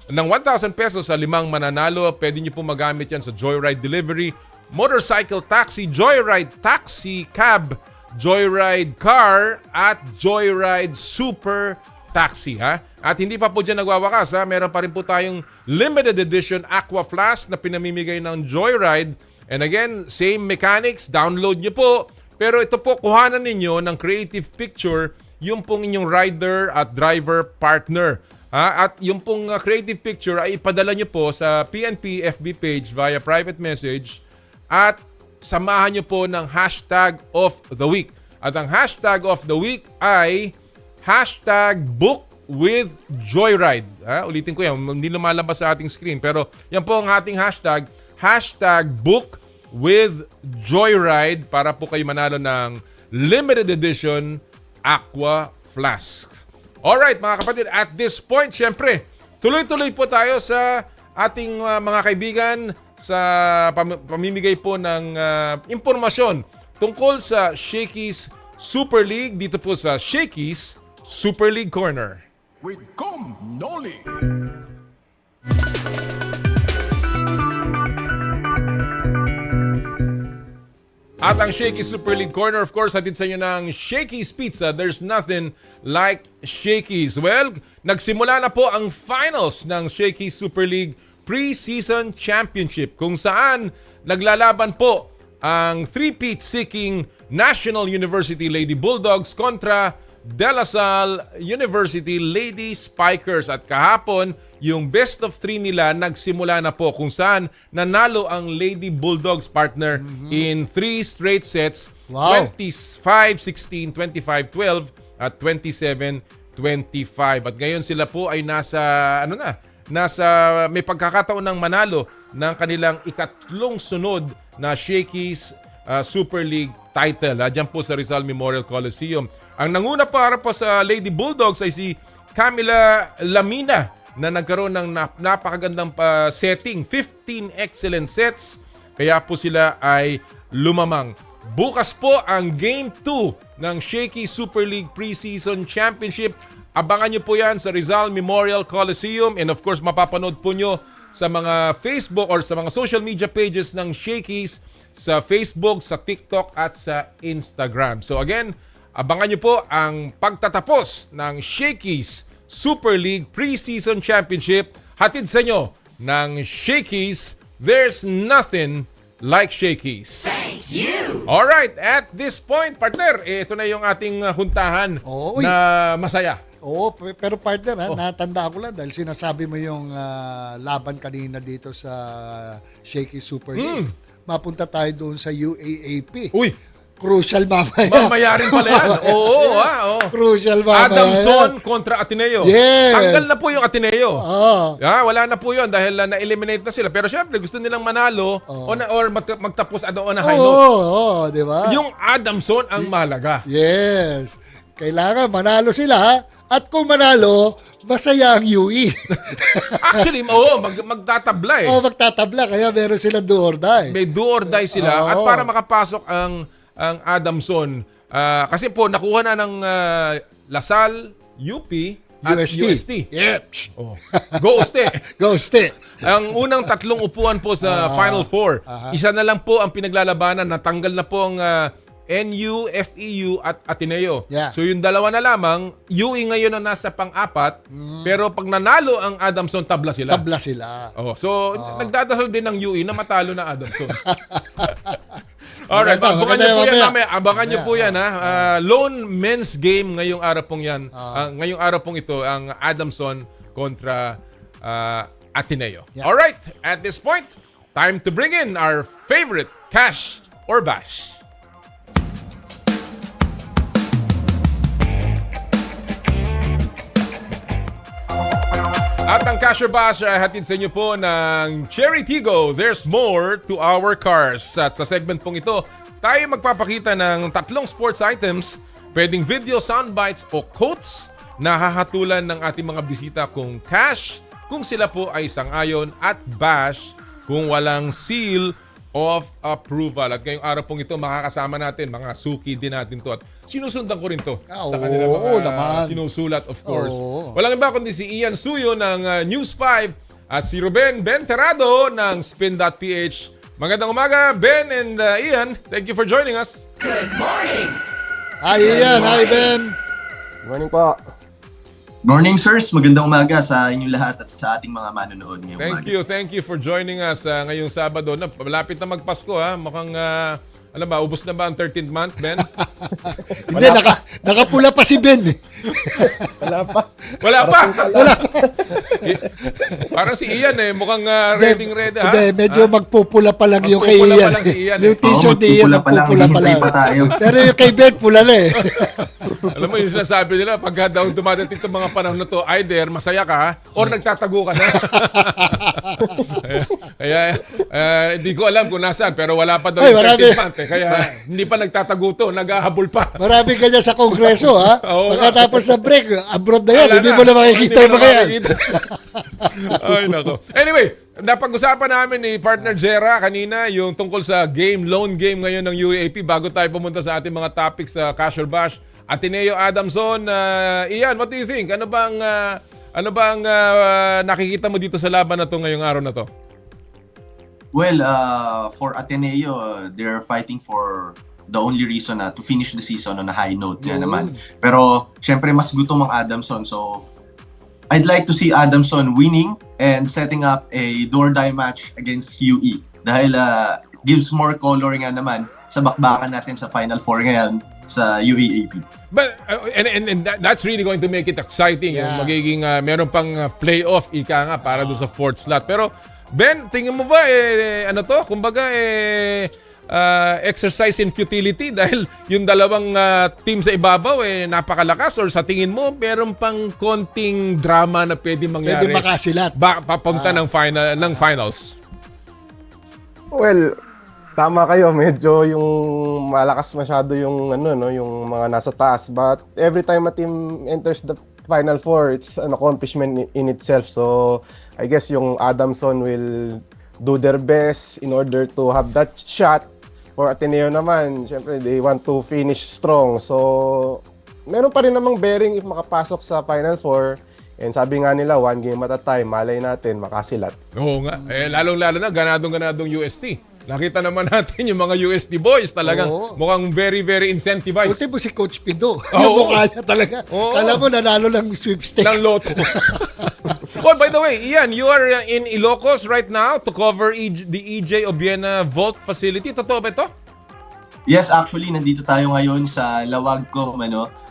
1,000 pesos sa 5 mananalo. Pwede nyo po magamit yan sa Joyride Delivery, Motorcycle Taxi, Joyride Taxi Cab, Joyride Car, at Joyride Super Taxi. At hindi pa po dyan nagwawakas. Meron pa rin po tayong limited edition Aqua Flask na pinamimigay ng Joyride. And again, same mechanics. Download nyo po. Pero ito po, kuhanan ninyo ng creative picture yung pong inyong rider at driver partner. At yung pong creative picture ay ipadala nyo po sa PNP FB page via private message at samahan nyo po ng hashtag of the week. At ang hashtag of the week ay hashtag book with Joyride. Ulitin ko yan, hindi lumalabas sa ating screen. Pero yan po ang ating hashtag, hashtag book with Joyride para po kayo manalo ng limited edition Aqua Flask. Alright mga kapatid, at this point, syempre, tuloy-tuloy po tayo sa ating mga kaibigan sa pamimigay po ng impormasyon tungkol sa Shakey's Super League dito po sa Shakey's Super League Corner. with Noli. At ang Shaky Super League Corner, of course, hatid sa inyo ng Shakey's Pizza. There's nothing like Shakey's. Well, nagsimula na po ang finals ng Shakey's Super League Pre-Season Championship kung saan naglalaban po ang three-peat seeking National University Lady Bulldogs kontra De La Salle University Lady Spikers. At kahapon, yung best of 3 nila nagsimula na po kung saan nanalo ang Lady Bulldogs partner in 3 straight sets. Wow. 25-16, 25-12 at 27-25. At ngayon sila po ay nasa may pagkakataon ng manalo ng kanilang ikatlong sunod na Shakey's Super League title. Diyan po sa Rizal Memorial Coliseum. Ang nanguna para po sa Lady Bulldogs ay si Camila Lamina na nagkaroon ng napakagandang setting. 15 excellent sets. Kaya po sila ay lumamang. Bukas po ang Game 2 ng Shakey's Super League Preseason Championship. Abangan nyo po yan sa Rizal Memorial Coliseum. And of course, mapapanood po nyo sa mga Facebook or sa mga social media pages ng Shakey's sa Facebook, sa TikTok at sa Instagram. So again, abangan nyo po ang pagtatapos ng Shakey's Super League Preseason Championship. Hatid sa inyo ng Shakey's. There's nothing like Shakey's. Thank you! Alright, at this point, partner, ito na yung ating huntahan na masaya. Oo, pero partner, natandaan ko lang dahil sinasabi mo yung laban kanina dito sa Shakey's Super League. Mapunta tayo doon sa UAAP. Uy! Crucial mamaya. Mamaya rin pala yan. Oo. Crucial mamaya. Adamson kontra Ateneo. Yes. Tanggal na po yung Ateneo. Wala na po yun dahil na-eliminate na sila. Pero syempre, gusto nilang manalo or magtapos on a high note. Di ba? Yung Adamson ang malaga. Yes. Kailangan manalo sila. At kung manalo, masaya ang UE. Actually, magtatabla eh. Magtatabla. Kaya meron sila do or die. May do or die sila. At para makapasok ang Adamson, kasi po nakuha na ng Lasal, UP, at UST. Yes. Go Uste. Go Uste. Ang unang 3 upuan po sa Final Four. Isa na lang po ang pinaglalabanan. Natanggal na po ang NU, FEU at Ateneo. Yeah. So yung dalawa na lamang, UE ngayon ang nasa pang-4, pero pag nanalo ang Adamson, tabla sila. Tabla sila. So nagdadasal din ng UE na matalo na Adamson. Alright, abangan nyo po yan mamaya. Abangan nyo po yan ha. Lone men's game ngayong araw pong yan. Ngayong araw pong ito, ang Adamson kontra Ateneo. Yeah. Alright, at this point, time to bring in our favorite cash or bash. At ang Cash or Bash ay hatid sa inyo po ng Cherry Tigo. There's more to our cars. At sa segment pong ito, tayo magpapakita ng 3 sports items, pwedeng video, soundbites o quotes na hahatulan ng ating mga bisita kung cash, kung sila po ay sang-ayon, at bash kung walang seal of approval. At ngayong araw pong ito, makakasama natin, mga suki din natin to. At sinusundan ko rin to sa kanila mga sinusulat, of course. Walang iba kundi si Suyu ng News 5 at si Reuben Terrado ng Spin.ph. Magandang umaga, Ben and Ian. Thank you for joining us. Good morning! Hi, Ian. Hi, Ben. Good morning po. Morning, sirs. Magandang umaga sa inyong lahat at sa ating mga manonood ngayong umaga. Thank you for joining us ngayong Sabado. Malapit na magpasko ha. Mukhang, ubos na ba ang 13th month, Ben? Hindi, nakapula pa si Ben. Wala pa. Parang si Ian mukhang ready ha? Hindi, medyo magpupula pa lang yung kay Ian. Yung t-shirt ni Ian, magpupula pa lang. Pero yung kay Ben, pula na eh. Alam mo yung sinasabi nila, pagka daw dumadating itong mga panahon na to, either masaya ka or nagtatago ka na. Kaya hindi ko alam kung nasaan, pero wala pa daw yung 13th month. Kaya hindi pa nagtatago to, naghahabol pa. Marami ganyan sa Kongreso ha. Pagkatapos na break, abroad na yan. Hindi mo na makikita yung mga yan. Ay, nako. Anyway, napag-usapan namin ni partner Jera kanina yung tungkol sa loan game ngayon ng UAAP bago tayo pumunta sa ating mga topics sa Cash or Bash. Ateneo Adamson. Ian, what do you think? Ano bang nakikita mo dito sa laban na to ngayong araw na to? Well, for Ateneo, they're fighting for the only reason to finish the season on a high note nga naman. Pero syempre mas gutom ang Adamson, so I'd like to see Adamson winning and setting up a do-or-die match against UE dahil gives more color nga naman sa bakbakan natin sa Final Four ngayon sa UAAP. But and that's really going to make it exciting. Yung magiging meron pang playoff ika nga para doon sa fourth slot. Pero Ben, tingin mo ba ano to? Kumbaga exercise in futility dahil yung dalawang team sa ibabaw napakalakas, or sa tingin mo meron pang konting drama na pwede mangyari? Pwede makasilat. Papunta ng finals. Well, tama kayo, medyo yung malakas masyado yung yung mga nasa taas, but every time a team enters the Final Four, it's an accomplishment in itself. So I guess yung Adamson will do their best in order to have that shot. For Ateneo naman, syempre they want to finish strong. So meron pa rin namang bearing if makapasok sa Final Four. And sabi nga nila, one game at a time, malay natin makasilat. Oo nga. Lalong-lalo na, ganadong UST. Nakita naman natin yung mga UST boys talagang mukhang very, very incentivized. Ulti mo si Coach Pido. Yung mukha niya talaga. Kala mo nanalo ng sweepstakes. Ng loto. Oh, by the way, Ian, you are in Ilocos right now to cover the EJ Obiena Vault Facility. Totoo ba ito? Yes, actually, nandito tayo ngayon sa Lawagcom.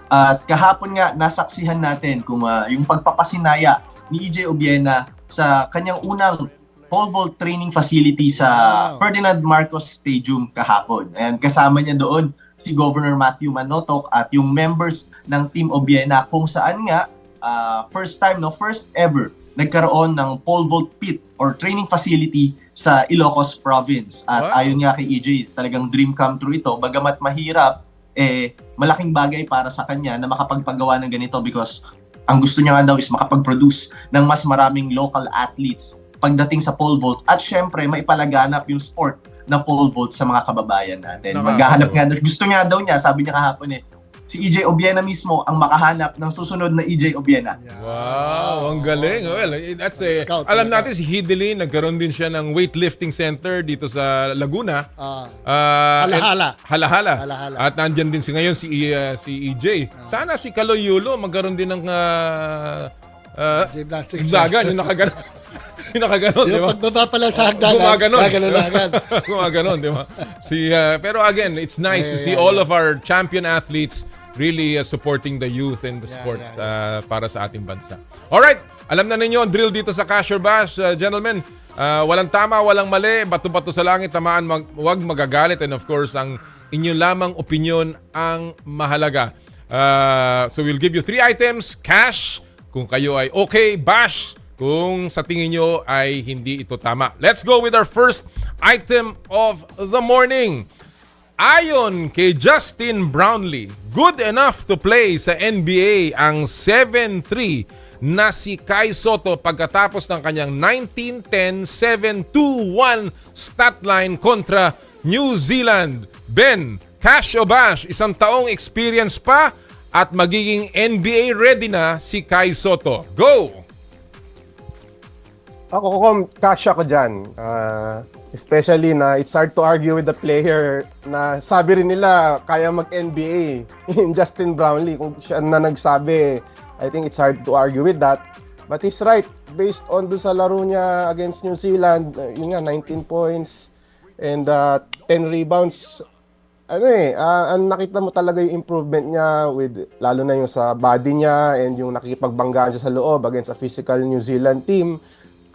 At kahapon nga, nasaksihan natin kung yung pagpapasinaya ni EJ Obiena sa kanyang unang pole vault training facility sa Ferdinand Marcos Stadium kahapon. And kasama niya doon si Governor Matthew Manotoc at yung members ng Team Obiena kung saan nga first ever nagkaroon ng pole vault pit or training facility sa Ilocos Province. At ayon nga kay EJ, talagang dream come true ito. Bagamat mahirap, malaking bagay para sa kanya na makapagpagawa ng ganito because ang gusto niya nga daw is makapag-produce ng mas maraming local athletes pagdating sa pole vault at syempre maipalaganap yung sport na pole vault sa mga kababayan natin. Maghahanap nga, gusto niya daw niya, sabi niya kahapon si EJ Obiena mismo ang makahanap ng susunod na EJ Obiena. Wow, ang galing. Well, that's alam natin si Hidley, nagkaroon din siya ng weightlifting center dito sa Laguna. Halahala. At nandyan din ngayon si EJ. Sana si Kalaw magkaroon din ng higdagan, yung nakaganon. Yung nakaganon, di ba? Yung pagbaba pala sa hagdanan. Gumaganon, di ba? Pero again, it's nice to see all of our champion athletes really supporting the youth and the sport para sa ating bansa. Alright, alam na ninyo ang drill dito sa Cash or Bash, gentlemen. Walang tama, walang mali, bato-bato sa langit, tamaan, wag magagalit, and of course, ang inyong lamang opinion ang mahalaga. So we'll give you 3 items, cash, kung kayo ay okay, bash, kung sa tingin nyo ay hindi ito tama. Let's go with our first item of the morning. Ayon kay Justin Brownlee, good enough to play sa NBA ang 7'3" na si Kai Sotto pagkatapos ng kanyang 19-10-7-2-1 stat line kontra New Zealand. Ben, cash o bash, 1 taong experience pa at magiging NBA ready na si Kai Sotto. Go! Ako, cash ako dyan. Especially na it's hard to argue with the player na sabi rin nila kaya mag-NBA. Justin Brownlee, kung siya na nagsabi, I think it's hard to argue with that. But he's right. Based on doon sa laro niya against New Zealand, yun nga, 19 points and 10 rebounds. Ang nakita mo talaga yung improvement niya with lalo na yung sa body niya and yung nakikipagbanggaan siya sa loob against a physical New Zealand team.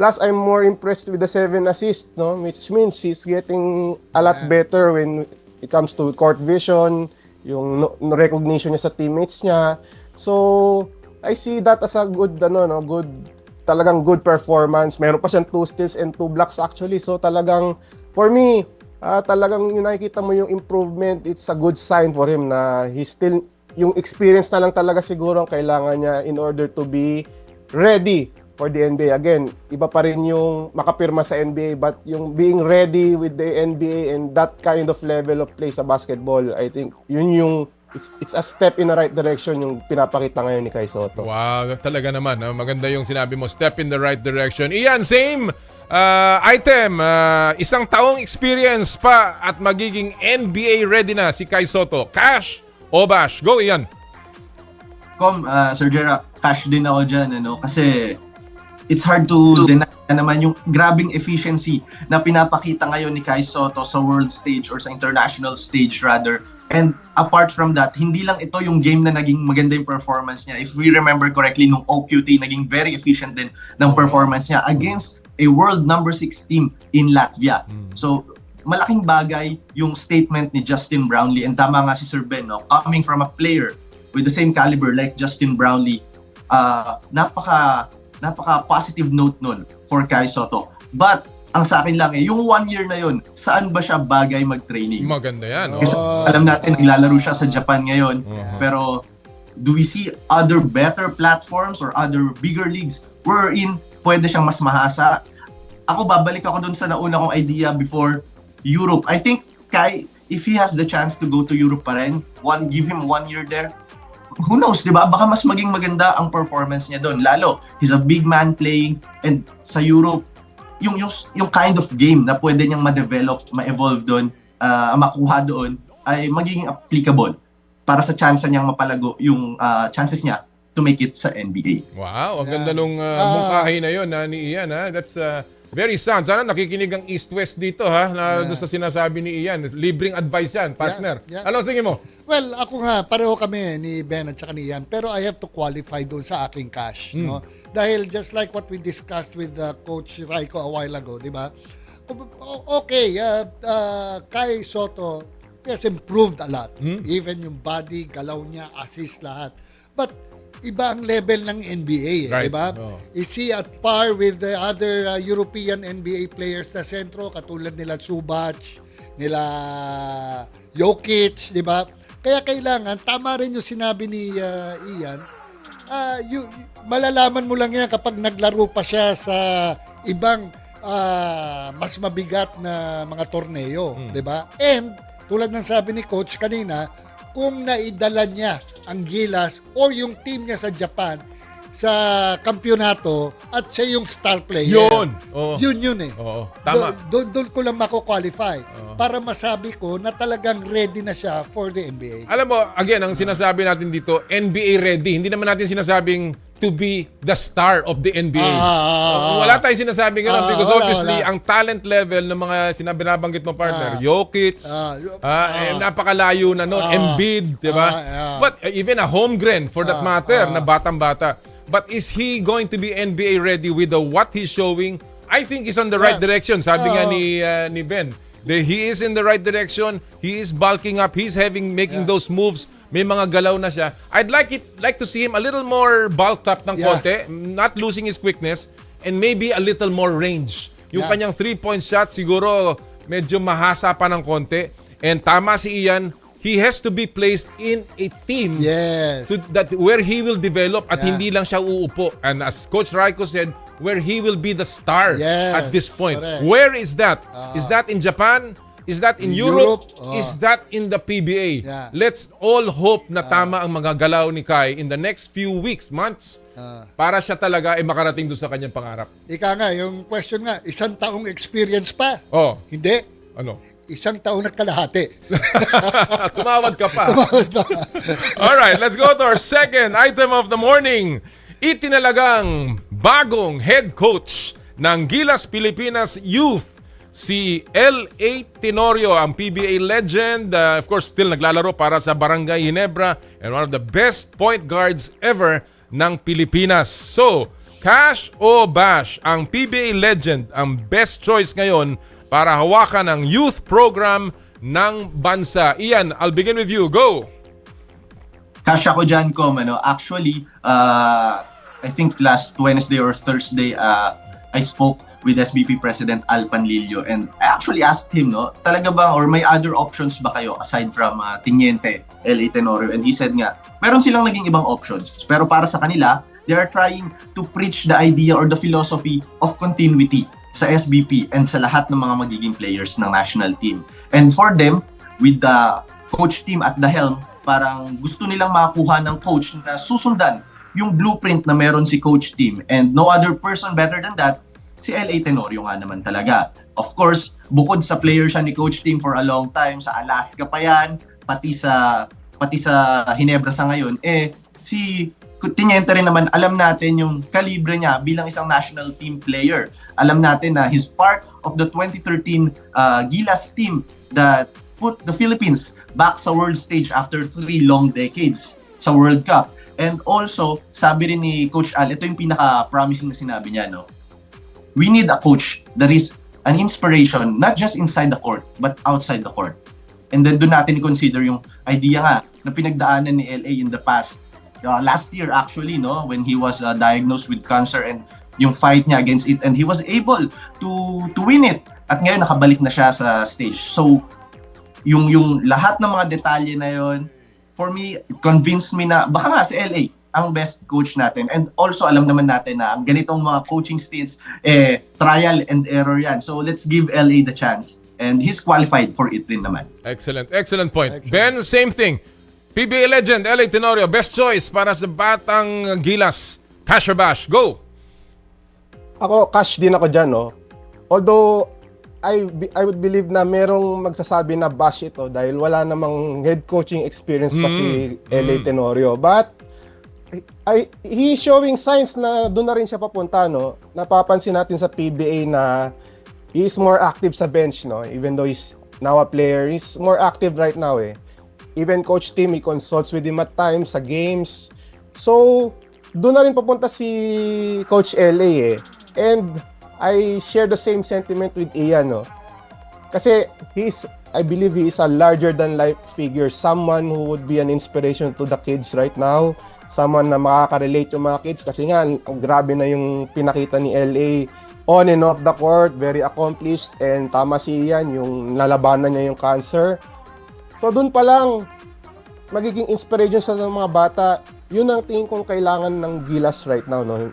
Plus, I'm more impressed with the 7 assists, no? Which means he's getting a lot better when it comes to court vision, yung recognition niya sa teammates niya. So, I see that as a good, talagang good performance. Meron pa siyang 2 steals and 2 blocks actually. So, talagang, for me, talagang yung nakikita mo yung improvement, it's a good sign for him na he's still, yung experience na lang talaga siguro ang kailangan niya in order to be ready for the NBA. Again, iba pa rin yung makapirma sa NBA, but yung being ready with the NBA and that kind of level of play sa basketball, I think yun yung it's a step in the right direction yung pinapakita ngayon ni Kai Sotto. Wow, talaga naman. Maganda yung sinabi mo, step in the right direction. Iyan, same item. Isang taong experience pa at magiging NBA ready na si Kai Sotto. Cash o bash? Go, Iyan. Sir Gerard, cash din ako dyan, kasi it's hard to deny naman yung grabing efficiency na pinapakita ngayon ni Kai Sotto sa world stage or sa international stage rather. And apart from that, hindi lang ito yung game na naging maganda yung performance niya. If we remember correctly, nung OQT, naging very efficient din ng performance niya against a world number 6 team in Latvia. So, malaking bagay yung statement ni Justin Brownlee. And tama nga si Sir Ben, coming from a player with the same caliber like Justin Brownlee, napaka positive note nun for Kai Sotto. But ang sa akin lang yung 1 year na yun, saan ba siya bagay mag-training? Maganda yan. Kasi alam natin, naglalaro siya sa Japan ngayon. Pero do we see other better platforms or other bigger leagues wherein pwede siyang mas mahasa? Ako, babalik ako dun sa nauna kong idea before Europe. I think Kai, if he has the chance to go to Europe pa rin, give him 1 year there, who knows, di ba? Baka mas maging maganda ang performance niya doon. Lalo, he's a big man playing, and sa Europe, yung kind of game na pwede niyang ma-develop, ma-evolve doon, makuha doon, ay magiging applicable para sa chance niyang mapalago yung chances niya to make it sa NBA. Wow, ang ganda nung mungkahi na yun ni Ian. That's very sound. Sana nakikinig ang East-West dito doon sa sinasabi ni Ian. Libreng advice yan, partner. Ano tingin mo? Well, ako nga, pareho kami ni Ben at saka ni Ian, pero I have to qualify doon sa aking cash. No? Dahil just like what we discussed with Coach Rajko a while ago, di ba? Okay, Kai Sotto has improved a lot. Even yung body, galaw niya, assist, lahat. But iba ang level ng NBA, right. di ba? Is he at par with the other European NBA players na sentro, katulad nila Zubac, nila Jokic, di ba? Kaya kailangan, tama rin yung sinabi ni Ian, malalaman mo lang yan kapag naglaro pa siya sa ibang mas mabigat na mga torneo, di ba? And tulad ng sabi ni Coach kanina, kung naidala niya ang Gilas o yung team niya sa Japan sa kampyonato at siya yung star player. Yun eh. Tama. Doon ko lang mako-qualify para masabi ko na talagang ready na siya for the NBA. Alam mo, again, ang sinasabi natin dito, NBA ready. Hindi naman natin sinasabing to be the star of the NBA. Wala tayong sinasabing gano'n because obviously, ang talent level ng mga binabanggit mo partner, Jokic, napakalayo na noon, Embiid, di ba? But even a homegrown for that matter, na batang-bata. But is he going to be NBA ready with what he's showing? I think he's on the right direction. Sabi nga ni Ben, he is in the right direction. He is bulking up. He's making those moves. May mga galaw na siya. I'd like to see him a little more bulked up ng konti, not losing his quickness, and maybe a little more range. Yung kanyang 3-point shot siguro medyo mahasa pa ng konti. And tama si Ian, he has to be placed in a team where he will develop at hindi lang siya uupo. And as Coach Rajko said, where he will be the star at this point. Correct. Where is that? Is that in Japan? Is that in Europe? Is that in the PBA? Let's all hope na tama ang mga galaw ni Kai in the next few weeks, months, para siya talaga ay makarating doon sa kanyang pangarap. Ika nga, yung question nga, 1 taong experience pa? Hindi. Ano? 1 taon at kalahati. Tumawad ka pa. Alright, let's go to our second item of the morning. Itinalagang bagong head coach ng Gilas Pilipinas Youth, si L.A. Tenorio, ang PBA legend. Of course, still naglalaro para sa Barangay Ginebra and one of the best point guards ever ng Pilipinas. So, cash o bash, ang PBA legend ang best choice ngayon para hawakan ang youth program ng bansa. Ian, I'll begin with you. Go! Cash ako dyan, Actually, I think last Wednesday or Thursday, I spoke with SBP President Al Panlilio and I actually asked him, talaga ba or may other options ba kayo aside from Teniente, L.A. Tenorio? And he said nga, meron silang naging ibang options. Pero para sa kanila, they are trying to preach the idea or the philosophy of continuity sa SBP and sa lahat ng mga magiging players ng national team. And for them, with the coach team at the helm, parang gusto nilang makakuha ng coach na susundan yung blueprint na meron si Coach Tim. And no other person better than that, si L.A. Tenorio nga naman talaga. Of course, bukod sa player siya ni Coach Tim for a long time, sa Alaska pa yan, pati sa Hinebra sa ngayon, si Tiniente rin naman, alam natin yung kalibre niya bilang isang national team player. Alam natin na he's part of the 2013 Gilas team that put the Philippines back sa world stage after 3 long decades sa World Cup. And also, sabi rin ni Coach Al, ito yung pinaka-promising na sinabi niya, no? We need a coach that is an inspiration, not just inside the court, but outside the court. And then doon natin consider yung idea nga na pinagdaanan ni LA in the past. Last year actually, no, when he was diagnosed with cancer and yung fight niya against it, and he was able to win it. At ngayon nakabalik na siya sa stage. So yung lahat ng mga detalye na yon, for me, it convinced me na baka nga si LA ang best coach natin. And also alam naman natin na ang ganitong mga coaching stints, trial and error yan. So let's give LA the chance. And he's qualified for it rin naman. Excellent point. Ben, same thing. PBA legend, L.A. Tenorio, best choice para sa batang Gilas. Cash or bash? Go! Ako, cash din ako dyan, no? Although, I would believe na merong magsasabi na bash ito dahil wala namang head coaching experience pa si L.A. Tenorio. But, he's showing signs na doon na rin siya papunta, no? Napapansin natin sa PBA na he is more active sa bench, no? Even though he's now a player, he's more active right now, Even Coach Tim, he consults with him at times sa games. So, doon na rin papunta si Coach LA, And I share the same sentiment with Ian, no? Kasi I believe he is a larger-than-life figure. Someone who would be an inspiration to the kids right now. Someone na makaka-relate yung mga kids. Kasi nga, grabe na yung pinakita ni LA on and off the court. Very accomplished. And tama si Ian, yung nalabanan niya yung cancer. So doon pa lang, magiging inspiration sa mga bata. Yun ang tingin kong kailangan ng Gilas right now, no?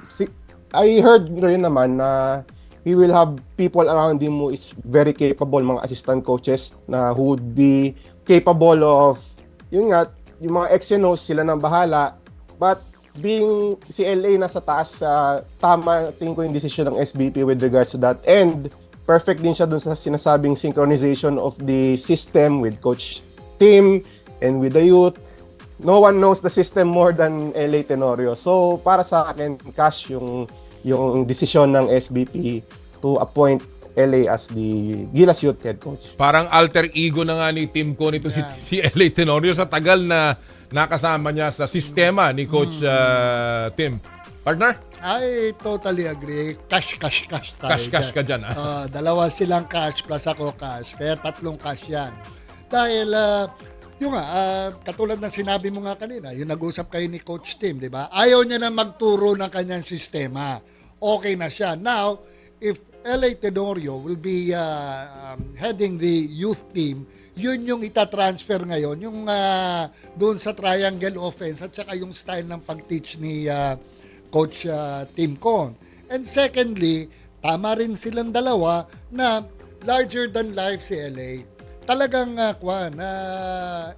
I heard rin naman na he will have people around him who is very capable, mga assistant coaches na who would be capable of, yun nga, yung mga X and O's, sila nang bahala. But being si LA nasa taas, tama tingin ko yung decision ng SBP with regards to that. And perfect din siya dun sa sinasabing synchronization of the system with Coach Tim and with the youth. No one knows the system more than LA Tenorio. So para sa akin, cash yung desisyon ng SBP to appoint LA as the Gilas Youth head coach. Parang alter ego na nga ni team ko nito si LA Tenorio sa tagal na nakasama niya sa sistema ni Coach Tim. Partner? I totally agree. Cash tayo. Cash ka dyan. Dalawa silang cash plus ako cash. Kaya 3 cash yan. Dahil, katulad ng sinabi mo nga kanina, yung nag-usap kayo ni Coach Tim, di ba? Ayaw niya na magturo ng kanyang sistema. Okay na siya. Now, if L.A. Tenorio will be heading the youth team, yun yung itatransfer ngayon, yung doon sa triangle offense at saka yung style ng pag-teach ni Coach Tim Con. And secondly, tama rin silang dalawa na larger than life si L.A. Talagang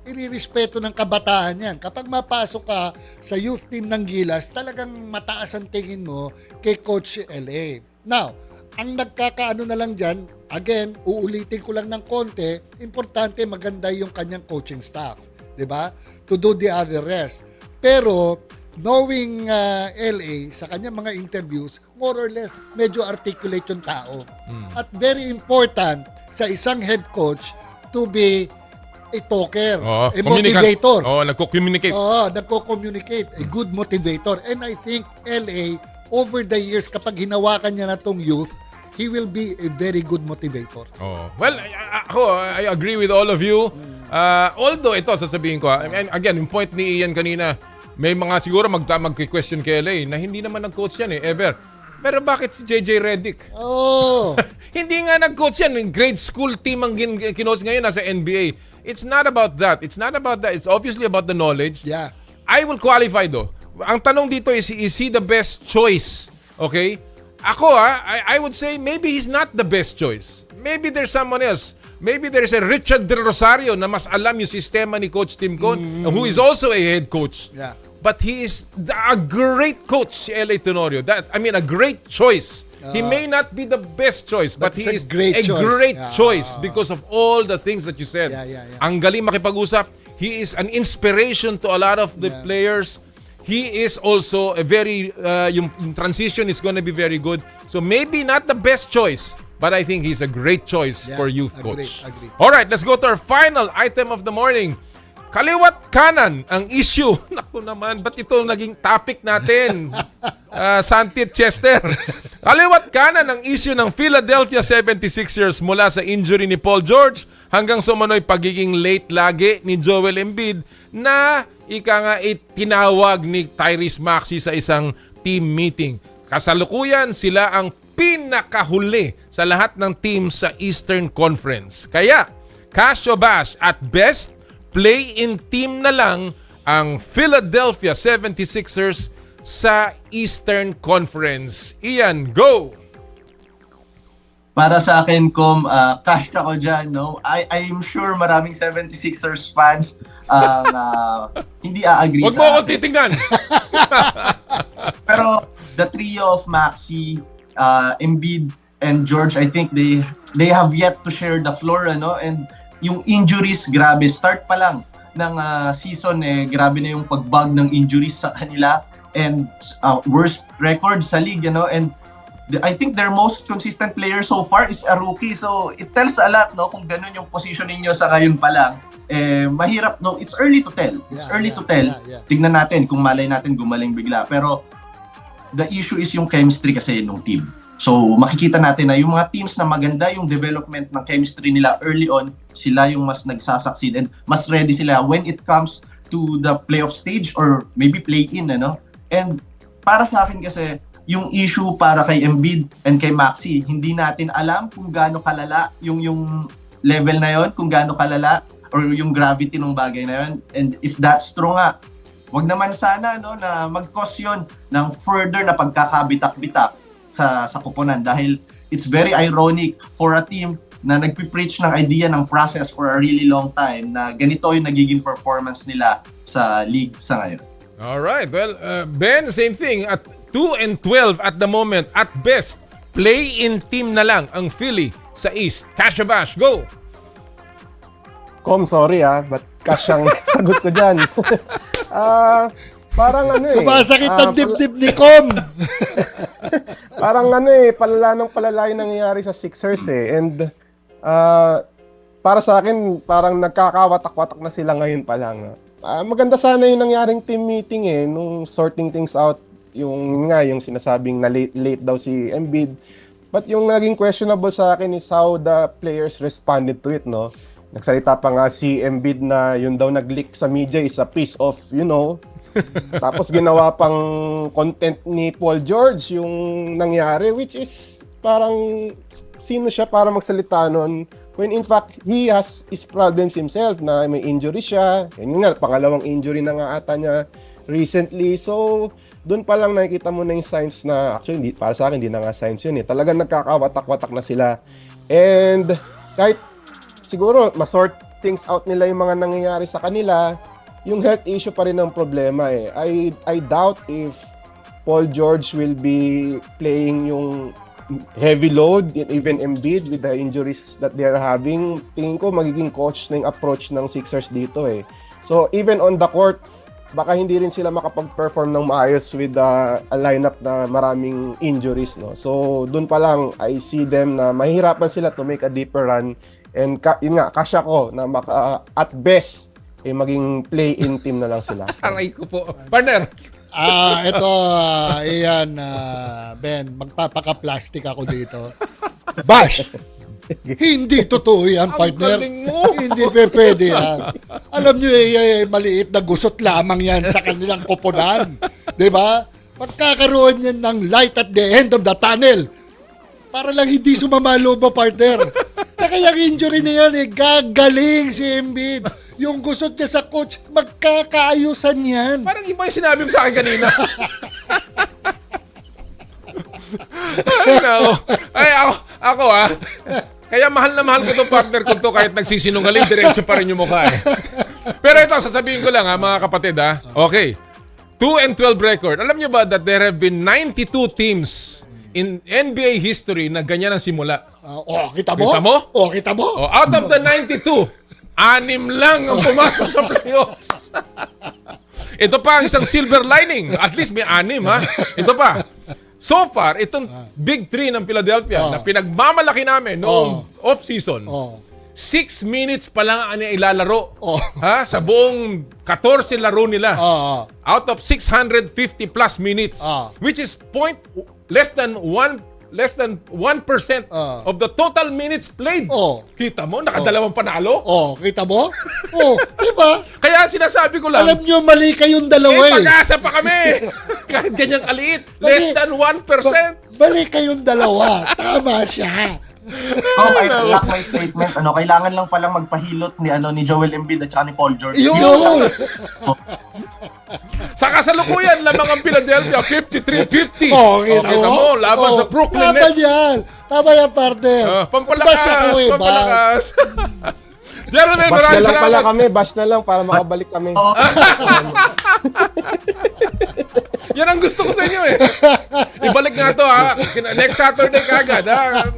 irirespeto ng kabataan yan. Kapag mapasok ka sa youth team ng Gilas, talagang mataas ang tingin mo kay Coach LA. Now, ang nagkakaano na lang dyan, again, uulitin ko lang ng konti, importante maganda yung kanyang coaching staff. Diba? To do the other rest. Pero, knowing LA sa kanyang mga interviews, more or less, medyo articulate yung tao. At very important sa isang head coach, to be a talker, a motivator. Nagko-communicate. Nagko-communicate. A good motivator. And I think LA, over the years, kapag hinawakan niya na tong youth, he will be a very good motivator. Well, I agree with all of you. Although, ito, sasabihin ko, and again, yung point ni Ian kanina, may mga siguro mag-question kay LA na hindi naman nag-coach yan ever. Pero bakit si JJ Redick? Hindi nga nag-coach yan. Grade school team ang kinoach ngayon nasa NBA. It's not about that. It's obviously about the knowledge. Yeah. I will qualify though. Ang tanong dito is he the best choice? Okay? Ako I would say maybe he's not the best choice. Maybe there's someone else Maybe there's a Richard Del Rosario na mas alam yung sistema ni Coach Tim Con, who is also a head coach. Yeah. But he is a great coach, si L.A. Tenorio. A great choice. He may not be the best choice, but he is a great choice because of all the things that you said. Ang galing makipag-usap. He is an inspiration to a lot of the players. He is also a very, yung transition is going to be very good. So maybe not the best choice, but I think he's a great choice for youth coach. Agree. All right, let's go to our final item of the morning. Kaliwat kanan ang issue. Naku naman, ba't ito naging topic natin? Santi at Chester. Kaliwat kanan ang issue ng Philadelphia 76ers mula sa injury ni Paul George hanggang sumano'y pagiging late lagi ni Joel Embiid na tinawag ni Tyrese Maxey sa isang team meeting. Kasalukuyan sila ang pinakahuli sa lahat ng team sa Eastern Conference. Kaya, Casio Bash at best, play-in team na lang ang Philadelphia 76ers sa Eastern Conference. Ian, go! Para sa akin, cash ako dyan, no? I'm sure maraming 76ers fans hindi a-agree Huwag mo akong titingnan! Pero the trio of Maxey, Embiid, and George, I think they have yet to share the floor, and yung injuries, grabe. Start pa lang ng season, grabe na yung pagbag ng injuries sa kanila. And worst record sa league, and I think their most consistent player so far is a rookie. So it tells a lot, no, kung ganun yung positioning nyo sa ngayon pa lang. Mahirap, no, it's early to tell. Tignan natin kung malay natin gumaling bigla. Pero the issue is yung chemistry kasi ng team. So makikita natin na yung mga teams na maganda yung development ng chemistry nila early on, sila yung mas nagsasucceed and mas ready sila when it comes to the playoff stage or maybe play-in, And para sa akin kasi, yung issue para kay Embiid and kay Maxey, hindi natin alam kung gaano kalala yung level na yon, kung gaano kalala or yung gravity ng bagay na yon. And if that's true nga, wag naman sana na mag-cause yun ng further na pagkakabitak-bitak sa kuponan dahil it's very ironic for a team na nagpipreach ng idea ng process for a really long time na ganito yung nagiging performance nila sa league sa ngayon. Alright, well, Ben, same thing. At 2-12 at the moment, at best, play-in team na lang ang Philly sa East. Casio Bash, go! Sorry but cash ang sagot ko dyan. Parang sumasakit ang dibdib ni Com. Parang palala yung nangyayari sa Sixers And para sa akin, parang nagkakawatak-watak na sila ngayon pa lang. Maganda sana yung nangyaring team meeting nung sorting things out, yung sinasabing na late daw si Embiid. But yung naging questionable sa akin is how the players responded to it, no? Nagsalita pa nga si Embiid na yun daw nag-leak sa media is a piece of, Tapos ginawa pang content ni Paul George yung nangyari, which is parang sino siya para magsalita nun when in fact he has his problems himself na may injury siya. Yan nga, pangalawang injury na nga ata niya recently. So doon pa lang nakikita mo na yung signs na actually para sa akin hindi na nga signs yun Talagang nagkakawatak-watak na sila. And kahit siguro masort things out nila yung mga nangyayari sa kanila, yung health issue pa rin ang problema I doubt if Paul George will be playing yung heavy load, even Embiid with the injuries that they are having. Tingin ko magiging coach na yung approach ng Sixers dito So even on the court, baka hindi rin sila makapag-perform ng maayos with a lineup na maraming injuries, no? So doon pa lang I see them na mahirapan sila to make a deeper run. And yun nga, kasya ko na at best maging play-in team na lang sila. Aray ko po. Partner! Ito, Ian, Ben, magpapaka-plastic ako dito. Bash! Hindi totoo yan, partner. Hindi pwede yan. Alam nyo, maliit na gusot lamang yan sa kanilang koponan. Diba? Pagkakaroon yan ng light at the end of the tunnel. Para lang hindi sumamalo ba, partner? Saka yung injury na yan, gagaling si Embiid. Yung gusot niya sa coach, magkakaayusan yan. Parang iba yung sinabi mo sa akin kanina. Ay, ako kaya mahal na mahal ko itong partner ko to kahit nagsisinungaling, diretso pa rin yung mukha eh. Pero ito, sasabihin ko lang ha, mga kapatid ha. Okay. 2-12 record. Alam nyo ba that there have been 92 teams in NBA history na ganyan ang simula? Kita mo? Kita mo? Kita mo? Out of the 92, 6 lang ang pumasok sa playoffs. Ito pa ang isang silver lining. At least may 6 ha. Ito pa. So far, itong Big 3 ng Philadelphia na pinagmamalaki namin noong off-season, 6 minutes pa lang ang ilalaro ha, sa buong 14 laro nila. Out of 650 plus minutes. Which is less than 1% of the total minutes played. Kita mo, nakadalawang panalo. Kita mo? Diba? Kaya sinasabi ko lang, alam nyo, mali kayong dalawa eh. Pag-asa pa kami. Kahit ganyang kaliit. Less than 1%. Mali kayong dalawa. Tama siya. I like my statement. Kailangan lang palang magpahilot ni Joel Embiid at saka ni Paul George. Sa kasalukuyan, lamang ang Philadelphia, 53-50. Kita mo, laban sa Brooklyn Nets. Tama yan, partner. Pampalakas. Jeremy, maraming salamat. Bash na lang para makabalik kami. Yan ang gusto ko sa inyo eh. Ibalik nga to ha. Next Saturday kagad ha.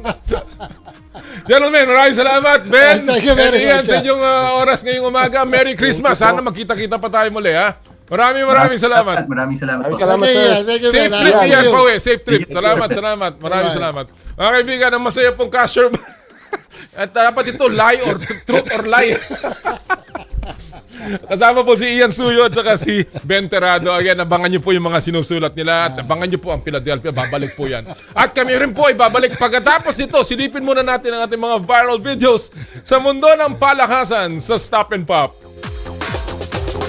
Gentlemen, maraming salamat. Ben, and Ian sa inyong oras ngayong umaga. Merry Christmas. Sana magkita-kita pa tayo muli ha. Maraming salamat. Maraming salamat po. Safe trip Ian Pawe. Safe trip. Salamat. Maraming salamat. Mga kaibigan, ang masaya pong cashier. At dapat ito, lie or truth or lie. Kasama po si Ian Suyu at saka si Ben Terrado. Again, abangan niyo po yung mga sinusulat nila at abangan niyo po ang Philadelphia. Babalik po yan. At kami rin po ay babalik. Pagkatapos nito, silipin muna natin ang ating mga viral videos sa mundo ng palakasan sa Stop and Pop.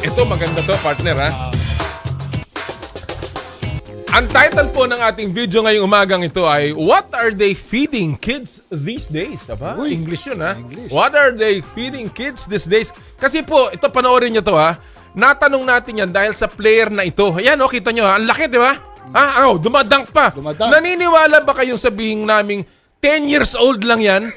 Ito, maganda to, partner ha. Ang title po ng ating video ngayong umagang ito ay What are they feeding kids these days? Aba, English yun ha. What are they feeding kids these days? Kasi po, ito panoorin nyo to ha. Natanong natin yan dahil sa player na ito. Ayan o, kita nyo ha. Ang laki, di ba? Dumadunk pa. Naniniwala ba kayong sabihin naming 10 years old lang yan?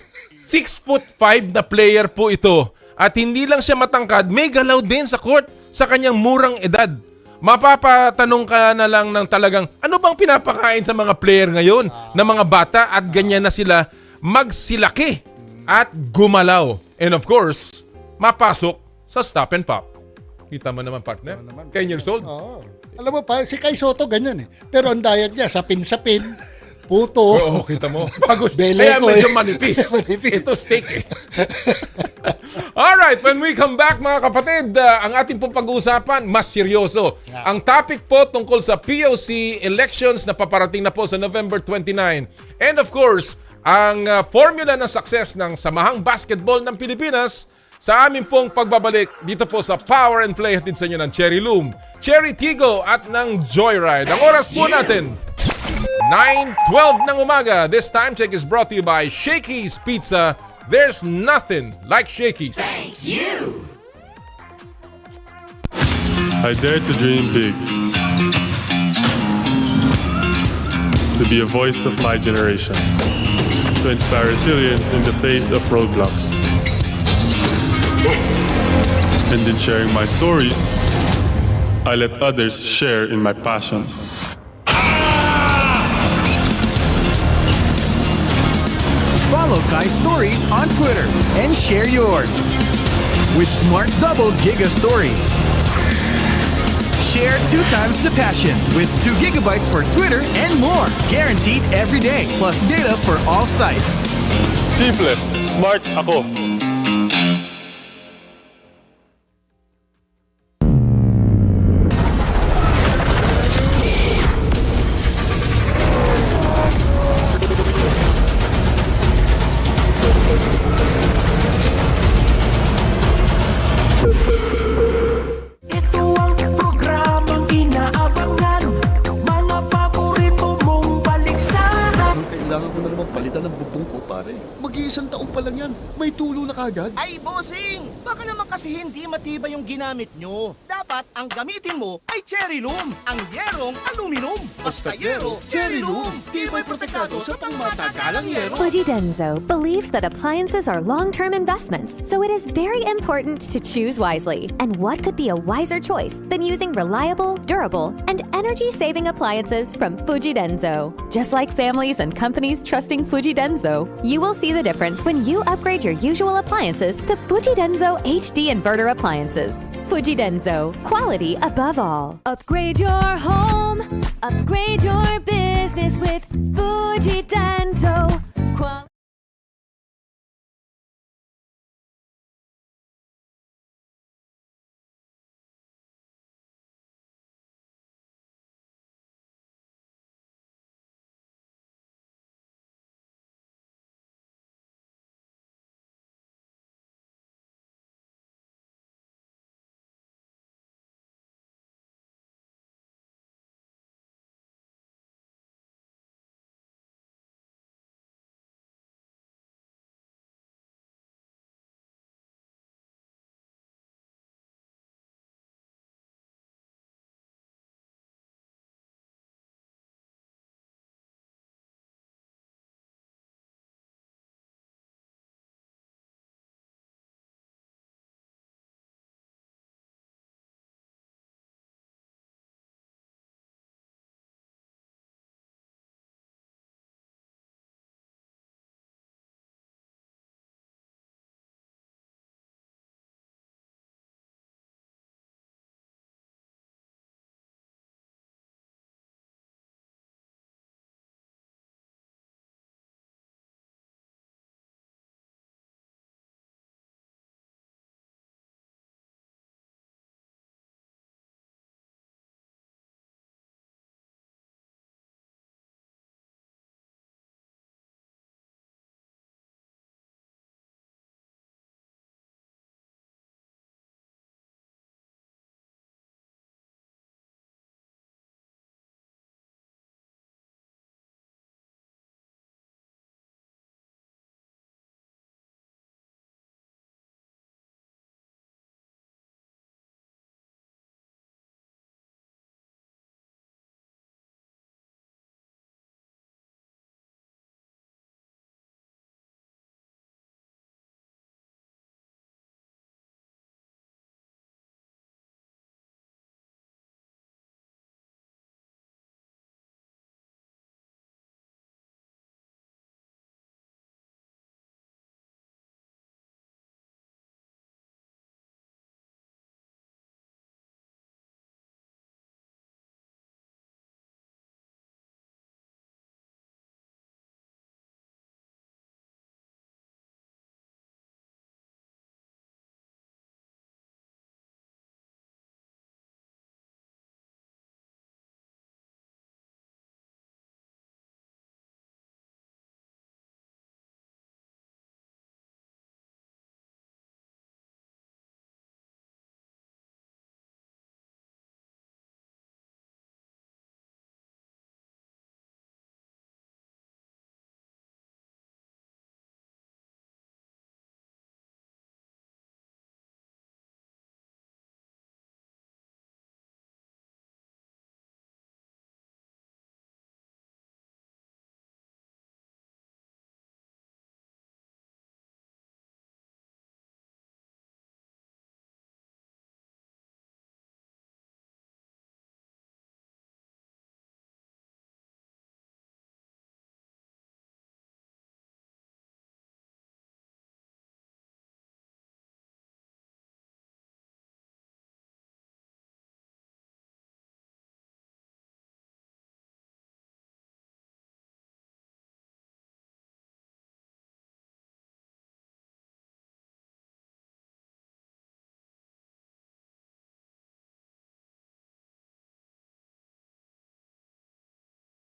6'5" na player po ito. At hindi lang siya matangkad, may galaw din sa court sa kanyang murang edad. Mapapatanong ka na lang ng talagang ano bang pinapakain sa mga player ngayon na mga bata at ganyan na sila magsilaki at gumalaw. And of course, mapasok sa Stop and Pop. Kita mo naman, partner? 10 years old. Alam mo pa, si Kai Soto ganyan eh. Pero ang diet niya, sapin-sapin, puto. Kita mo. Kaya medyo manipis. Ito steak eh. Alright, when we come back mga kapatid, ang ating pong pag-uusapan, mas seryoso. Ang topic po tungkol sa POC elections na paparating na po sa November 29. And of course, ang formula ng success ng Samahang Basketball ng Pilipinas sa amin pong pagbabalik dito po sa Power and Play hatid sa inyo ng Cherry Loom, Cherry Tigo at ng Joyride. Ang oras po natin, 9:12 ng umaga. This time check is brought to you by Shakey's Pizza. There's nothing like Shakey's. Thank you. I dare to dream big. To be a voice of my generation. To inspire resilience in the face of roadblocks. And in sharing my stories, I let others share in my passion. Follow Kai's stories on Twitter and share yours with Smart Double Giga Stories. Share 2 times the passion with 2 gigabytes for Twitter and more. Guaranteed every day, plus data for all sites. Simple, smart ako. Mag-iisang taon pa lang yan. May tulo na kagad. Ay, bossing! Baka naman kasi hindi matibay yung ginamit nyo. dapat ang gamitin mo ay Cherry Loom, ang yerong aluminum. Basta yero, Cherry Loom. Tibay protektado sa pangmatagalang yero. Fuji Denso believes that appliances are long-term investments, so it is very important to choose wisely. And what could be a wiser choice than using reliable, durable, and energy-saving appliances from Fuji Denso? Just like families and companies trusting Fuji Denso, you will see the difference when you upgrade your usual appliances to Fuji Denso HD inverter appliances. Fuji Denso, quality above all. Upgrade your home, upgrade your business with Fuji Denso.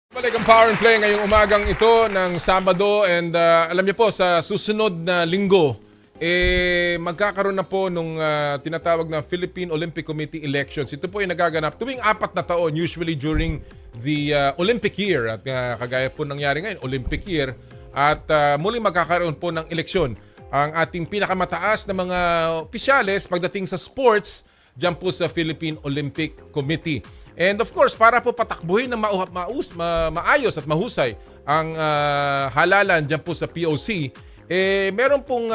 Balik ang Power and Play ngayong umagang ito ng Sabado and alam niyo po sa susunod na linggo magkakaroon na po nung tinatawag na Philippine Olympic Committee elections. Ito po ay nagaganap tuwing 4 na taon, usually during the Olympic year. At kagaya po nangyari ngayon, Olympic year. At muling magkakaroon po ng eleksyon ang ating pinakamataas na mga opisyales pagdating sa sports dyan po sa Philippine Olympic Committee. And of course, para po patakbuhin na maayos at mahusay ang halalan dyan po sa POC, meron pong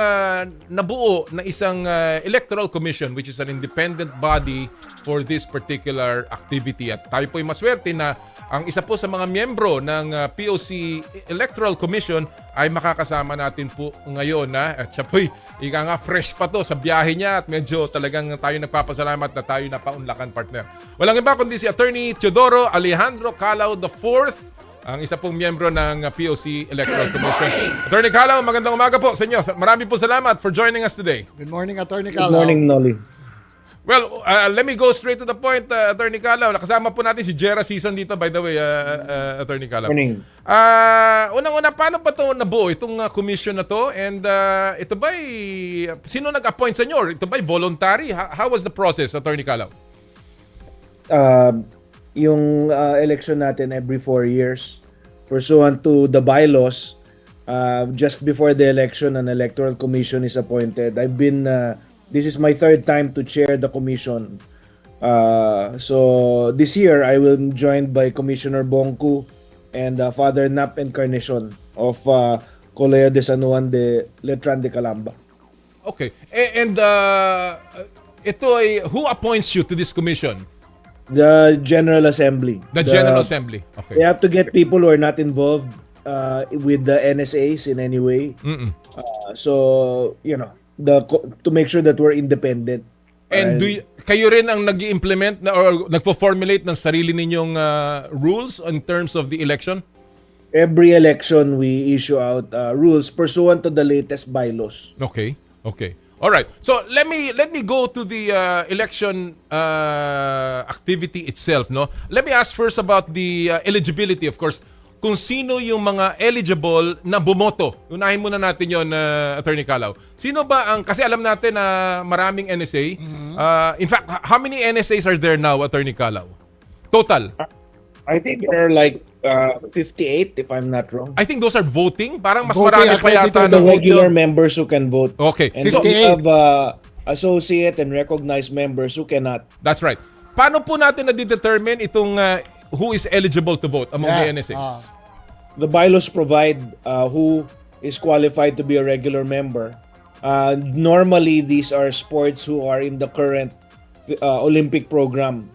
nabuo na isang electoral commission which is an independent body for this particular activity. At tayo po'y maswerte na ang isa po sa mga miyembro ng POC Electoral Commission ay makakasama natin po ngayon. At siya po'y fresh pa to sa biyahe niya at medyo talagang tayo nagpapasalamat na tayo napaunlakan, partner. Walang iba kundi si Attorney Teodoro Alejandro Kalaw IV, ang isa pong miyembro ng POC Electoral Commission. Attorney Kalaw, magandang umaga po sa inyo. Marami po salamat for joining us today. Good morning, Attorney Kalaw. Good morning, Noli. Well, let me go straight to the point, Attorney Kalaw. Nakasama po natin si Jera Season dito, by the way, Attorney Kalaw. Morning. Unang-una, paano pa ito nabuo, itong commission na to? And ito ba'y, sino nag-appoint sa inyo? Ito ba'y voluntary? How was the process, Attorney Kalaw? Yung election natin every 4 years, pursuant to the bylaws, just before the election, an electoral commission is appointed. I've been... this is my 3rd time to chair the commission. So this year, I will be joined by Commissioner Bongku and Father Nap Encarnacion of Colegio de San Juan de Letran de Calamba. Okay. And ito ay, who appoints you to this commission? The General Assembly. The General Assembly. Okay. They have to get people who are not involved with the NSAs in any way. So, you know, to make sure that we're independent. And kayo rin ang nag-implement or nagpo-formulate ng sarili ninyong rules in terms of the election? Every election we issue out rules pursuant to the latest bylaws. Okay. All right. So let me go to the election activity itself, no? Let me ask first about the eligibility, of course. Kung sino yung mga eligible na bumoto. Unahin muna natin yon, Attorney Kalaw. Sino ba ang, kasi alam natin na maraming NSA. In fact, how many NSAs are there now, Attorney Kalaw? Total? I think there are like 58, if I'm not wrong. I think those are voting. Parang mas Voting, marami pa yata the regular members who can vote. Okay. And so, we have associate and recognized members who cannot. That's right. Paano po natin na-determine itong who is eligible to vote among the NSAs? The bylaws provide who is qualified to be a regular member. Normally, these are sports who are in the current Olympic program.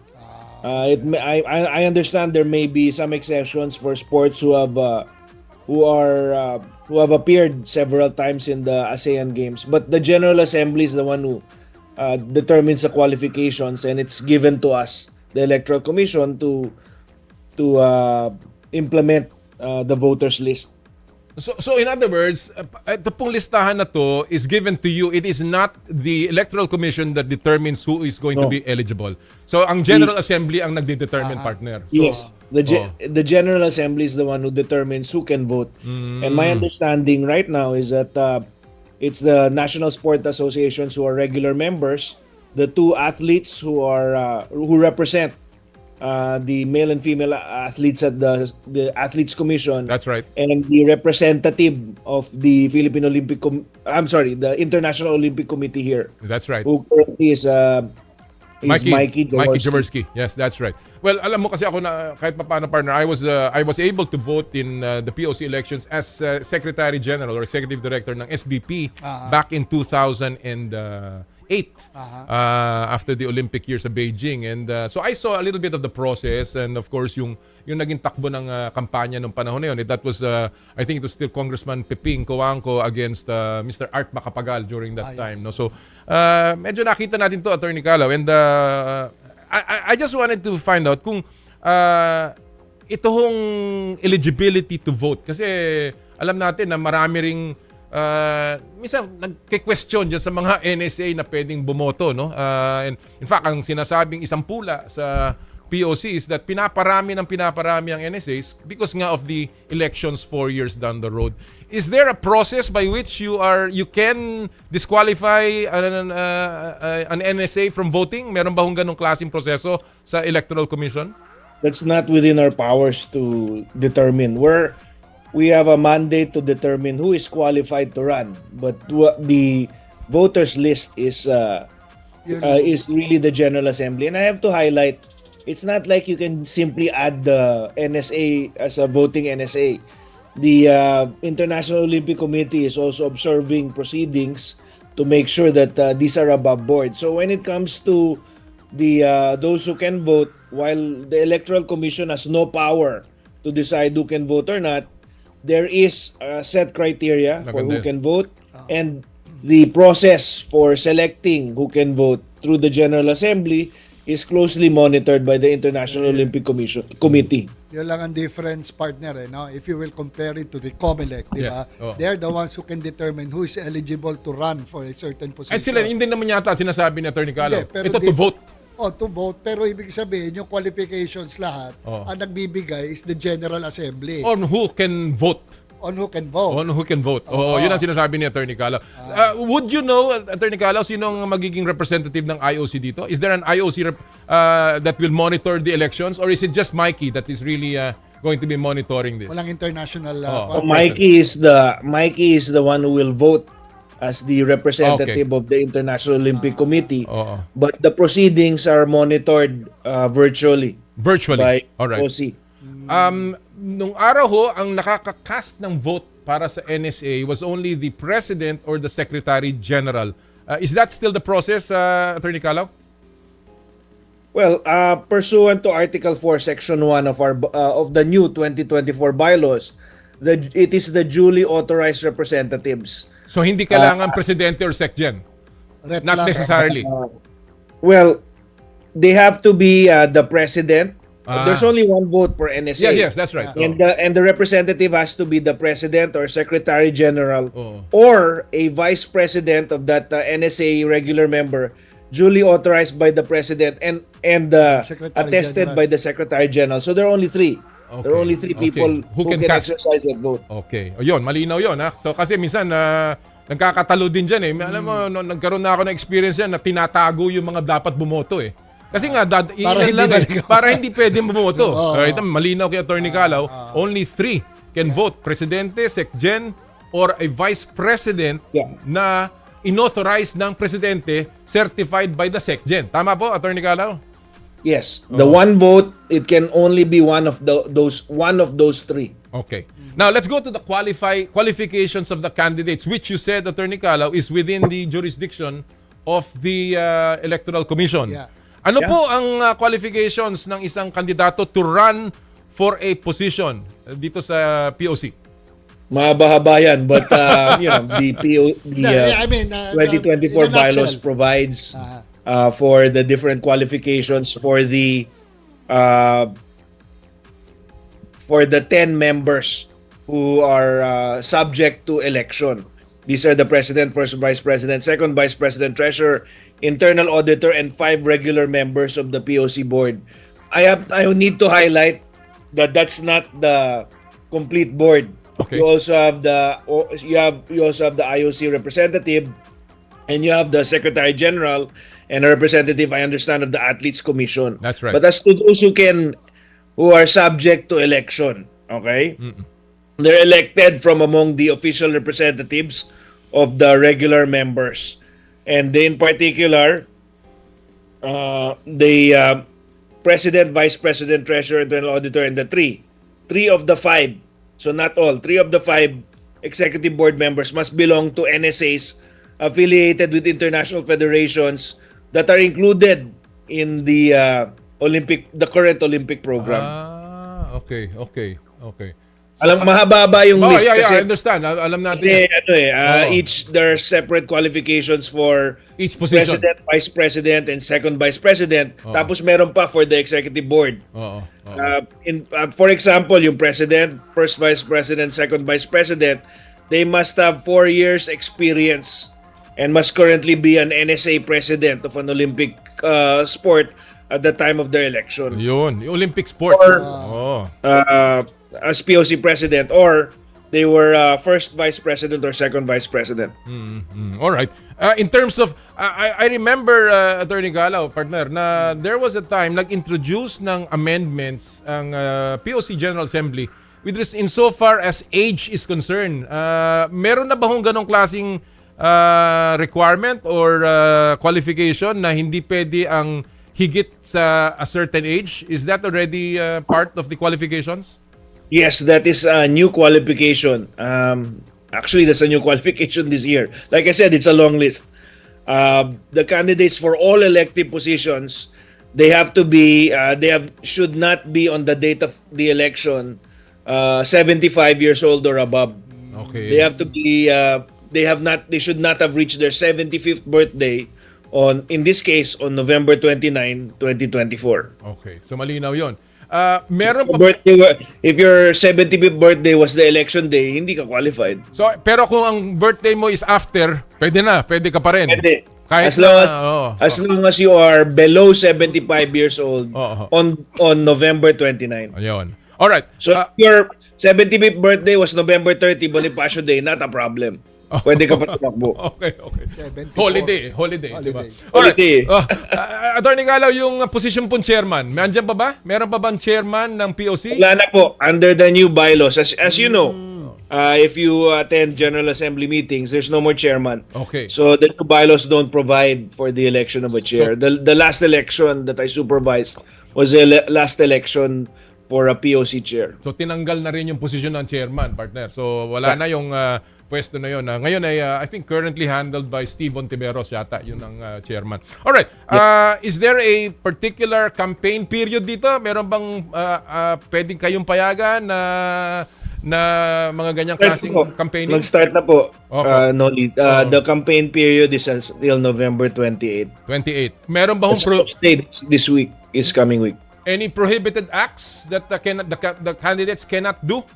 I understand there may be some exceptions for sports who have appeared several times in the ASEAN Games, but the General Assembly is the one who determines the qualifications, and it's given to us, the Electoral Commission, to implement the voters list. So in other words, ito pong listahan na to is given to you. It is not the Electoral Commission that determines who is going to be eligible. So ang General Assembly ang nagde-determine, partner. So, yes. The General Assembly is the one who determines who can vote. And my understanding right now is that it's the National Sport Associations who are regular members, the 2 athletes who represent the male and female athletes at the Athletes Commission. That's right. And the representative of the Philippine Olympic the International Olympic Committee here. That's right. Who currently is Mikey Jaworski. Yes, that's right. Well, alam mo kasi ako na kahit paano, partner, I was able to vote in the POC elections as Secretary General or Executive Director ng SBP back in 2008. After the Olympic years sa Beijing. And so I saw a little bit of the process, and of course yung naging takbo ng kampanya nung panahon na yun. That was, I think it was still Congressman Peping Coangco against Mr. Art Macapagal during that time. No? So medyo nakita natin to, Attorney Kalaw. And I just wanted to find out kung itong eligibility to vote. Kasi alam natin na marami ring minsan nagke-question dyan sa mga NSA na pwedeng bumoto, no? And in fact, ang sinasabing isang pula sa POC is that pinaparami ang NSAs because nga of the elections 4 years down the road. Is there a process by which you can disqualify an NSA from voting? Meron ba hong ganong klaseng proseso sa Electoral Commission? That's not within our powers to determine. We have a mandate to determine who is qualified to run, but the voters list is is really the General Assembly. And I have to highlight, it's not like you can simply add the NSA as a voting NSA. The International Olympic Committee is also observing proceedings to make sure that these are above board. So when it comes to the those who can vote, while the Electoral Commission has no power to decide who can vote or not, there is a set criteria for who can vote, and the process for selecting who can vote through the General Assembly is closely monitored by the International Olympic Committee. Yun lang ang difference, partner, no? If you will compare it to the COMELEC, di ba? They're the ones who can determine who is eligible to run for a certain position. At sila, hindi naman yata sinasabi ni Atty. Kalaw. Ito to vote. To vote. Pero ibig sabihin, yung qualifications lahat, ang nagbibigay is the General Assembly. On who can vote. On who can vote. On who can vote. Yun ang sinasabi ni Atty. Kalaw. Would you know, Atty. Kalaw, sinong magiging representative ng IOC dito? Is there an IOC that will monitor the elections, or is it just Mikey that is really going to be monitoring this? Walang international. Mikey is the one who will vote as the representative of the International Olympic Committee. But the proceedings are monitored virtually. By OC. Nung araw ho, ang nakaka-cast ng vote para sa NSA was only the President or the Secretary General. Is that still the process, Atty. Kalaw? Well, pursuant to Article 4, Section 1 of the new 2024 bylaws, it is the duly authorized representatives. So hindi kailangan Presidente or SecGen? Not necessarily. Well, they have to be the President. There's only one vote per NSA. Yes, that's right. And the representative has to be the President or Secretary General or a Vice President of that NSA regular member, duly authorized by the President and attested by the Secretary General. So there are only three. Okay. There are only three people who can exercise that vote. Okay. O yun, malinaw yun. Ha? So kasi minsan nagkakatalo din dyan eh. Alam mo, nagkaroon na ako ng experience yan na tinatago yung mga dapat bumoto eh. Kasi nga, para hindi pwede bumoto. Right? Malinaw kay Atty. Kalaw, only 3 can vote. Presidente, SecGen, or a Vice President na inauthorize ng Presidente certified by the SecGen. Tama po, Atty. Kalaw? Yes. The one vote, it can only be one of those 3. Okay. Now, let's go to the qualifications of the candidates, which you said, Atty. Kalaw, is within the jurisdiction of the Electoral Commission. Ano po ang qualifications ng isang kandidato to run for a position dito sa POC? Mahaba-haba yan, but the 2024 bylaws provides for the different qualifications for the 10 members who are subject to election. These are the President, First Vice President, Second Vice President, Treasurer, Internal Auditor, and 5 regular members of the POC board. I need to highlight that that's not the complete board. Okay. You also have the IOC representative, and you have the Secretary General and a representative, I understand, of the Athletes Commission. That's right. But as to those who are subject to election, okay? They're elected from among the official representatives of the regular members. And in particular, the President, Vice President, Treasurer, Internal Auditor, and the 3 of the 5, so not all, 3 of the 5 executive board members must belong to NSAs affiliated with international federations that are included in the current Olympic program. Okay. Mahaba yung list kasi I understand. Alam natin. Each there are separate qualifications for each position. President, Vice President, and Second Vice President. Tapos meron pa for the Executive Board. For example, yung President, First Vice President, Second Vice President, they must have 4 years experience and must currently be an NSA President of an Olympic sport at the time of their election. Yun, yung Olympic sport. As POC President, or they were First Vice President or Second Vice President. All right. In terms of, I remember, Atty. Kalaw, partner, na there was a time nag-introduce ng amendments ang POC General Assembly insofar as age is concerned. Meron na ba hong ganong klaseng requirement or qualification na hindi pwede ang higit sa a certain age? Is that already part of the qualifications? Yes, that is a new qualification. Actually, that's a new qualification this year. Like I said, it's a long list. The candidates for all elective positions, they have to be, should not be on the date of the election 75 years old or above. Okay. They have to be, they should not have reached their 75th birthday in this case, on November 29, 2024. Okay. So malinaw yun. Meron pa if your 75th birthday was the election day, hindi ka qualified. So pero kung ang birthday mo is after, pwede ka pa rin. Pwede. Kahit as long as you are below 75 years old on November 29. Ayun. All right. So if your 75th birthday was November 30, Bonifacio Day, not a problem. Pwede ka pa tumakbo. Okay. Holiday. Diba? Holiday. Attorney Kalaw, yung position pong chairman, andyan pa ba? Meron pa bang chairman ng POC? Wala na po. Under the new bylaws. As you know, if you attend General Assembly meetings, there's no more chairman. Okay. So the new bylaws don't provide for the election of a chair. The last election that I supervised was the last election for a POC chair. So tinanggal na rin yung position ng chairman, partner. So wala na yung pwesto na yun. Ngayon ay I think currently handled by Steve Ontiveros yata, yun ang chairman. Alright, is there a particular campaign period dito? Meron bang pwedeng kayong payagan na mga ganyang klaseng campaigning? Mag-start na po, Okay. Noli. The campaign period is until November 28. 28. Meron ba this week is coming week. Any prohibited acts that the candidates cannot do?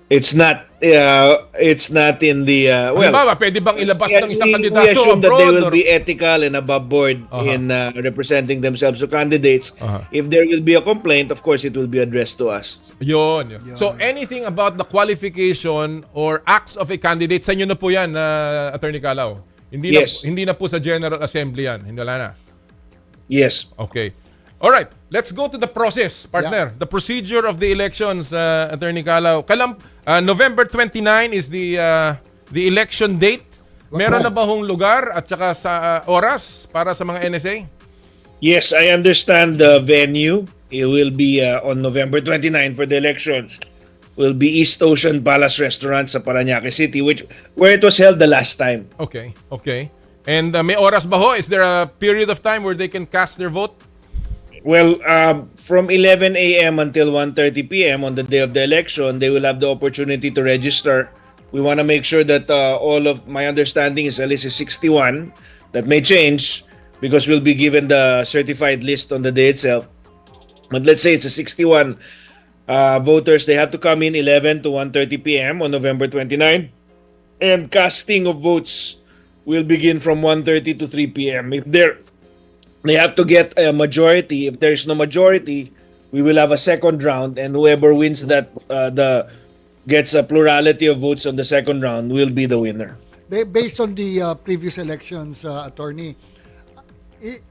It's not in the well. Ba, pwede bang ilabas ng isang kandidato we assume that they will or... be ethical and above board in representing themselves. So candidates, if there will be a complaint, of course it will be addressed to us. Yun. So anything about the qualification or acts of a candidate, sa inyo na po yan, Attorney Kalaw? Hindi na po sa General Assembly yan. Hindi na. Yes. Okay. Alright, let's go to the process, partner. The procedure of the elections, Attorney Kalaw. November 29 is the election date. Meron na ba hong lugar at saka sa oras para sa mga NSA? Yes, I understand the venue. It will be on November 29 for the elections. Will be East Ocean Palace Restaurant sa Parañaque City, where it was held the last time. Okay. And may oras ba ho? Is there a period of time where they can cast their vote? Well, from 11 a.m. until 1:30 p.m. on the day of the election, they will have the opportunity to register. We want to make sure that all of my understanding is at least 61. That may change because we'll be given the certified list on the day itself. But let's say it's a 61 voters. They have to come in 11 to 1:30 p.m. on November 29. And casting of votes will begin from 1:30 to 3 p.m. They have to get a majority. If there is no majority, we will have a second round, and whoever wins that gets a plurality of votes on the second round will be the winner. Based on the previous elections, attorney,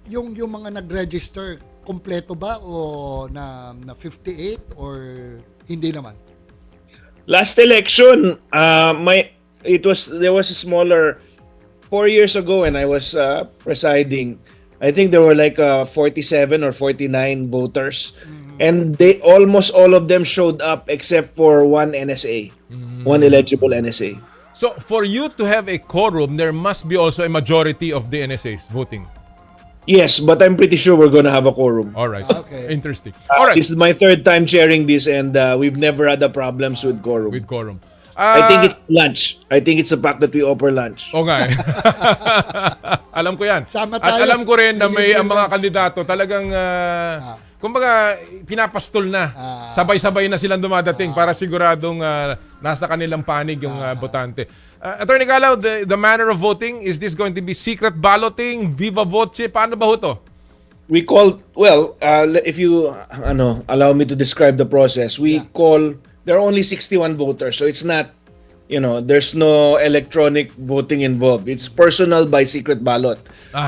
yung mga nag-register, kompleto ba o na 58 or hindi naman? Last election, there was a smaller 4 years ago when I was presiding. I think there were like 47 or 49 voters, and almost all of them showed up except for one NSA, one eligible NSA. So for you to have a quorum, there must be also a majority of the NSAs voting. Yes, but I'm pretty sure we're gonna have a quorum. All right. Okay. Interesting. All right. This is my third time chairing this, and we've never had a problems with quorum. I think it's lunch. I think it's the fact that we offer lunch. Okay. Alam ko yan. At alam ko rin na may ang mga kandidato talagang kumbaga pinapastol na. Sabay-sabay na silang dumadating para siguradong nasa kanilang panig yung botante. Attorney Kalaw, the manner of voting, is this going to be secret balloting, viva voce? Paano ba ho to? We call, if you allow me to describe the process, there are only 61 voters, so it's not, there's no electronic voting involved. It's personal by secret ballot.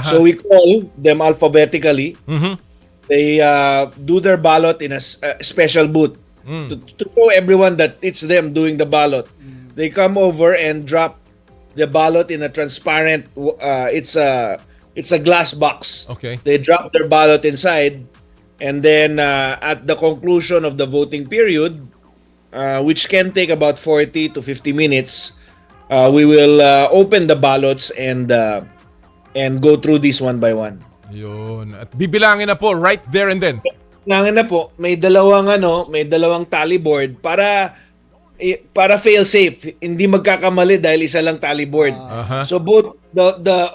So we call them alphabetically. They do their ballot in a special booth to show everyone that it's them doing the ballot. They come over and drop the ballot in a transparent. It's a glass box. Okay. They drop their ballot inside, and then at the conclusion of the voting period, which can take about 40 to 50 minutes, we will open the ballots and go through these one by one. Yun. At bibilangin na po right there and then. Bibilangin na po. May dalawang tally board para fail safe. Hindi magkakamali dahil isa lang tally board. So both the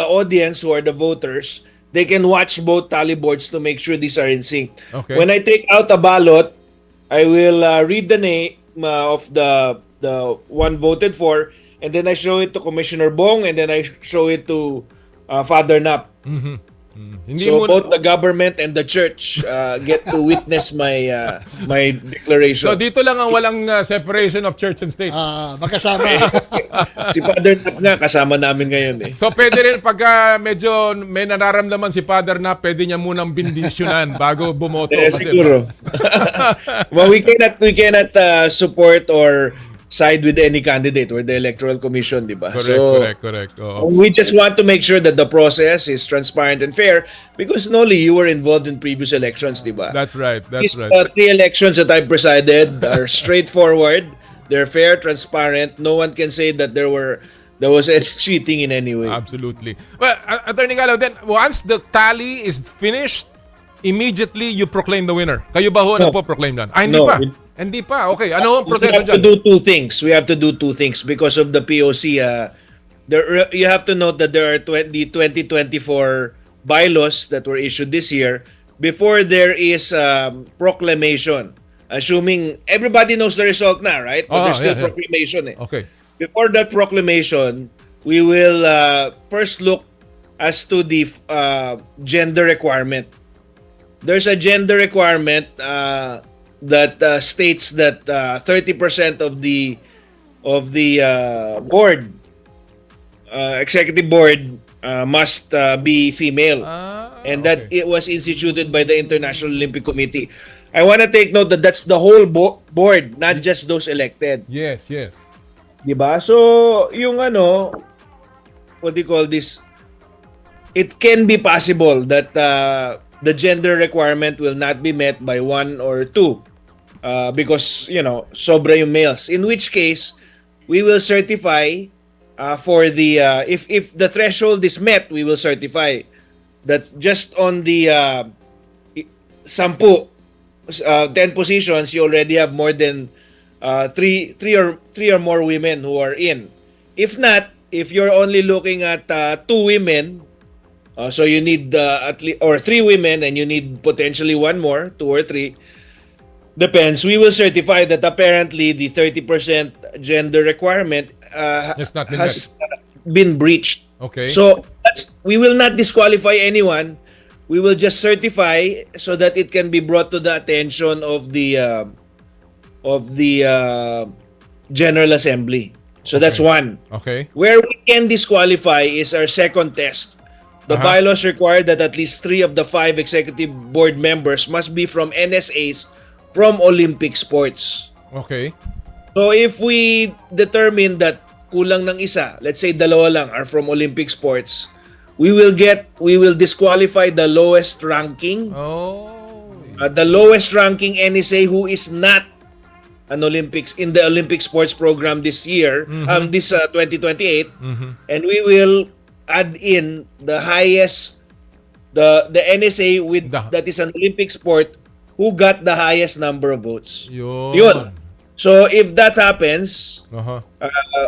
audience who are the voters, they can watch both tally boards to make sure these are in sync. Okay. When I take out a ballot, I will read the name of the one voted for, and then I show it to Commissioner Bong, and then I show it to Father Nap. So both the government and the church get to witness my declaration. So dito lang ang walang separation of church and state. Magkasama. Si Father Nap nga kasama namin ngayon eh. So pwede rin pagka medyo may nararamdaman si Father Nap, pwede niya munang bindisyonan bago bumoto. Siguro. Well, we cannot support or side with any candidate or the Electoral Commission, di ba? Correct. We just want to make sure that the process is transparent and fair because, Noli, you were involved in previous elections, di ba? That's right. These 3 elections that I presided are straightforward. They're fair, transparent. No one can say that there was any cheating in any way. Absolutely. Well, Attorney Kalaw, then once the tally is finished, immediately you proclaim the winner. Kayo ba ho nagpo-proclaim yan? Hindi pa. Hindi pa. Okay. Ano ang proseso dyan? We have to do two things because of the POC. You have to note that there are the 2024 bylaws that were issued this year before there is proclamation. Assuming everybody knows the result na, right? But there's still proclamation. Okay. Before that proclamation, we will first look as to the gender requirement. There's a gender requirement that states that 30% of the board, executive board, must be female, and that it was instituted by the International Olympic Committee. I want to take note that that's the whole board, not just those elected. Yes. Diba? So yung what do you call this? It can be possible that the gender requirement will not be met by 1 or 2. Because, sobra yung males. In which case, we will certify for the, if the threshold is met, we will certify that just on the 10 positions, you already have more than three or more women who are in. If not, if you're only looking at 2 women, so you need at least, or 3 women and you need potentially 1 more, 2 or 3, depends. We will certify that apparently the 30% gender requirement has been breached. Okay. So we will not disqualify anyone. We will just certify so that it can be brought to the attention of the General Assembly. So that's one. Okay. Where we can disqualify is our second test. The bylaws require that at least 3 of the 5 executive board members must be from NSAs from Olympic sports. Okay. So if we determine that kulang ng isa, let's say 2 lang are from Olympic sports, we will disqualify the lowest ranking. The lowest ranking NSA who is not an Olympics in the Olympic sports program this year, this 2028, and we will add in the highest the NSA with that is an Olympic sport who got the highest number of votes. Yun. So if that happens,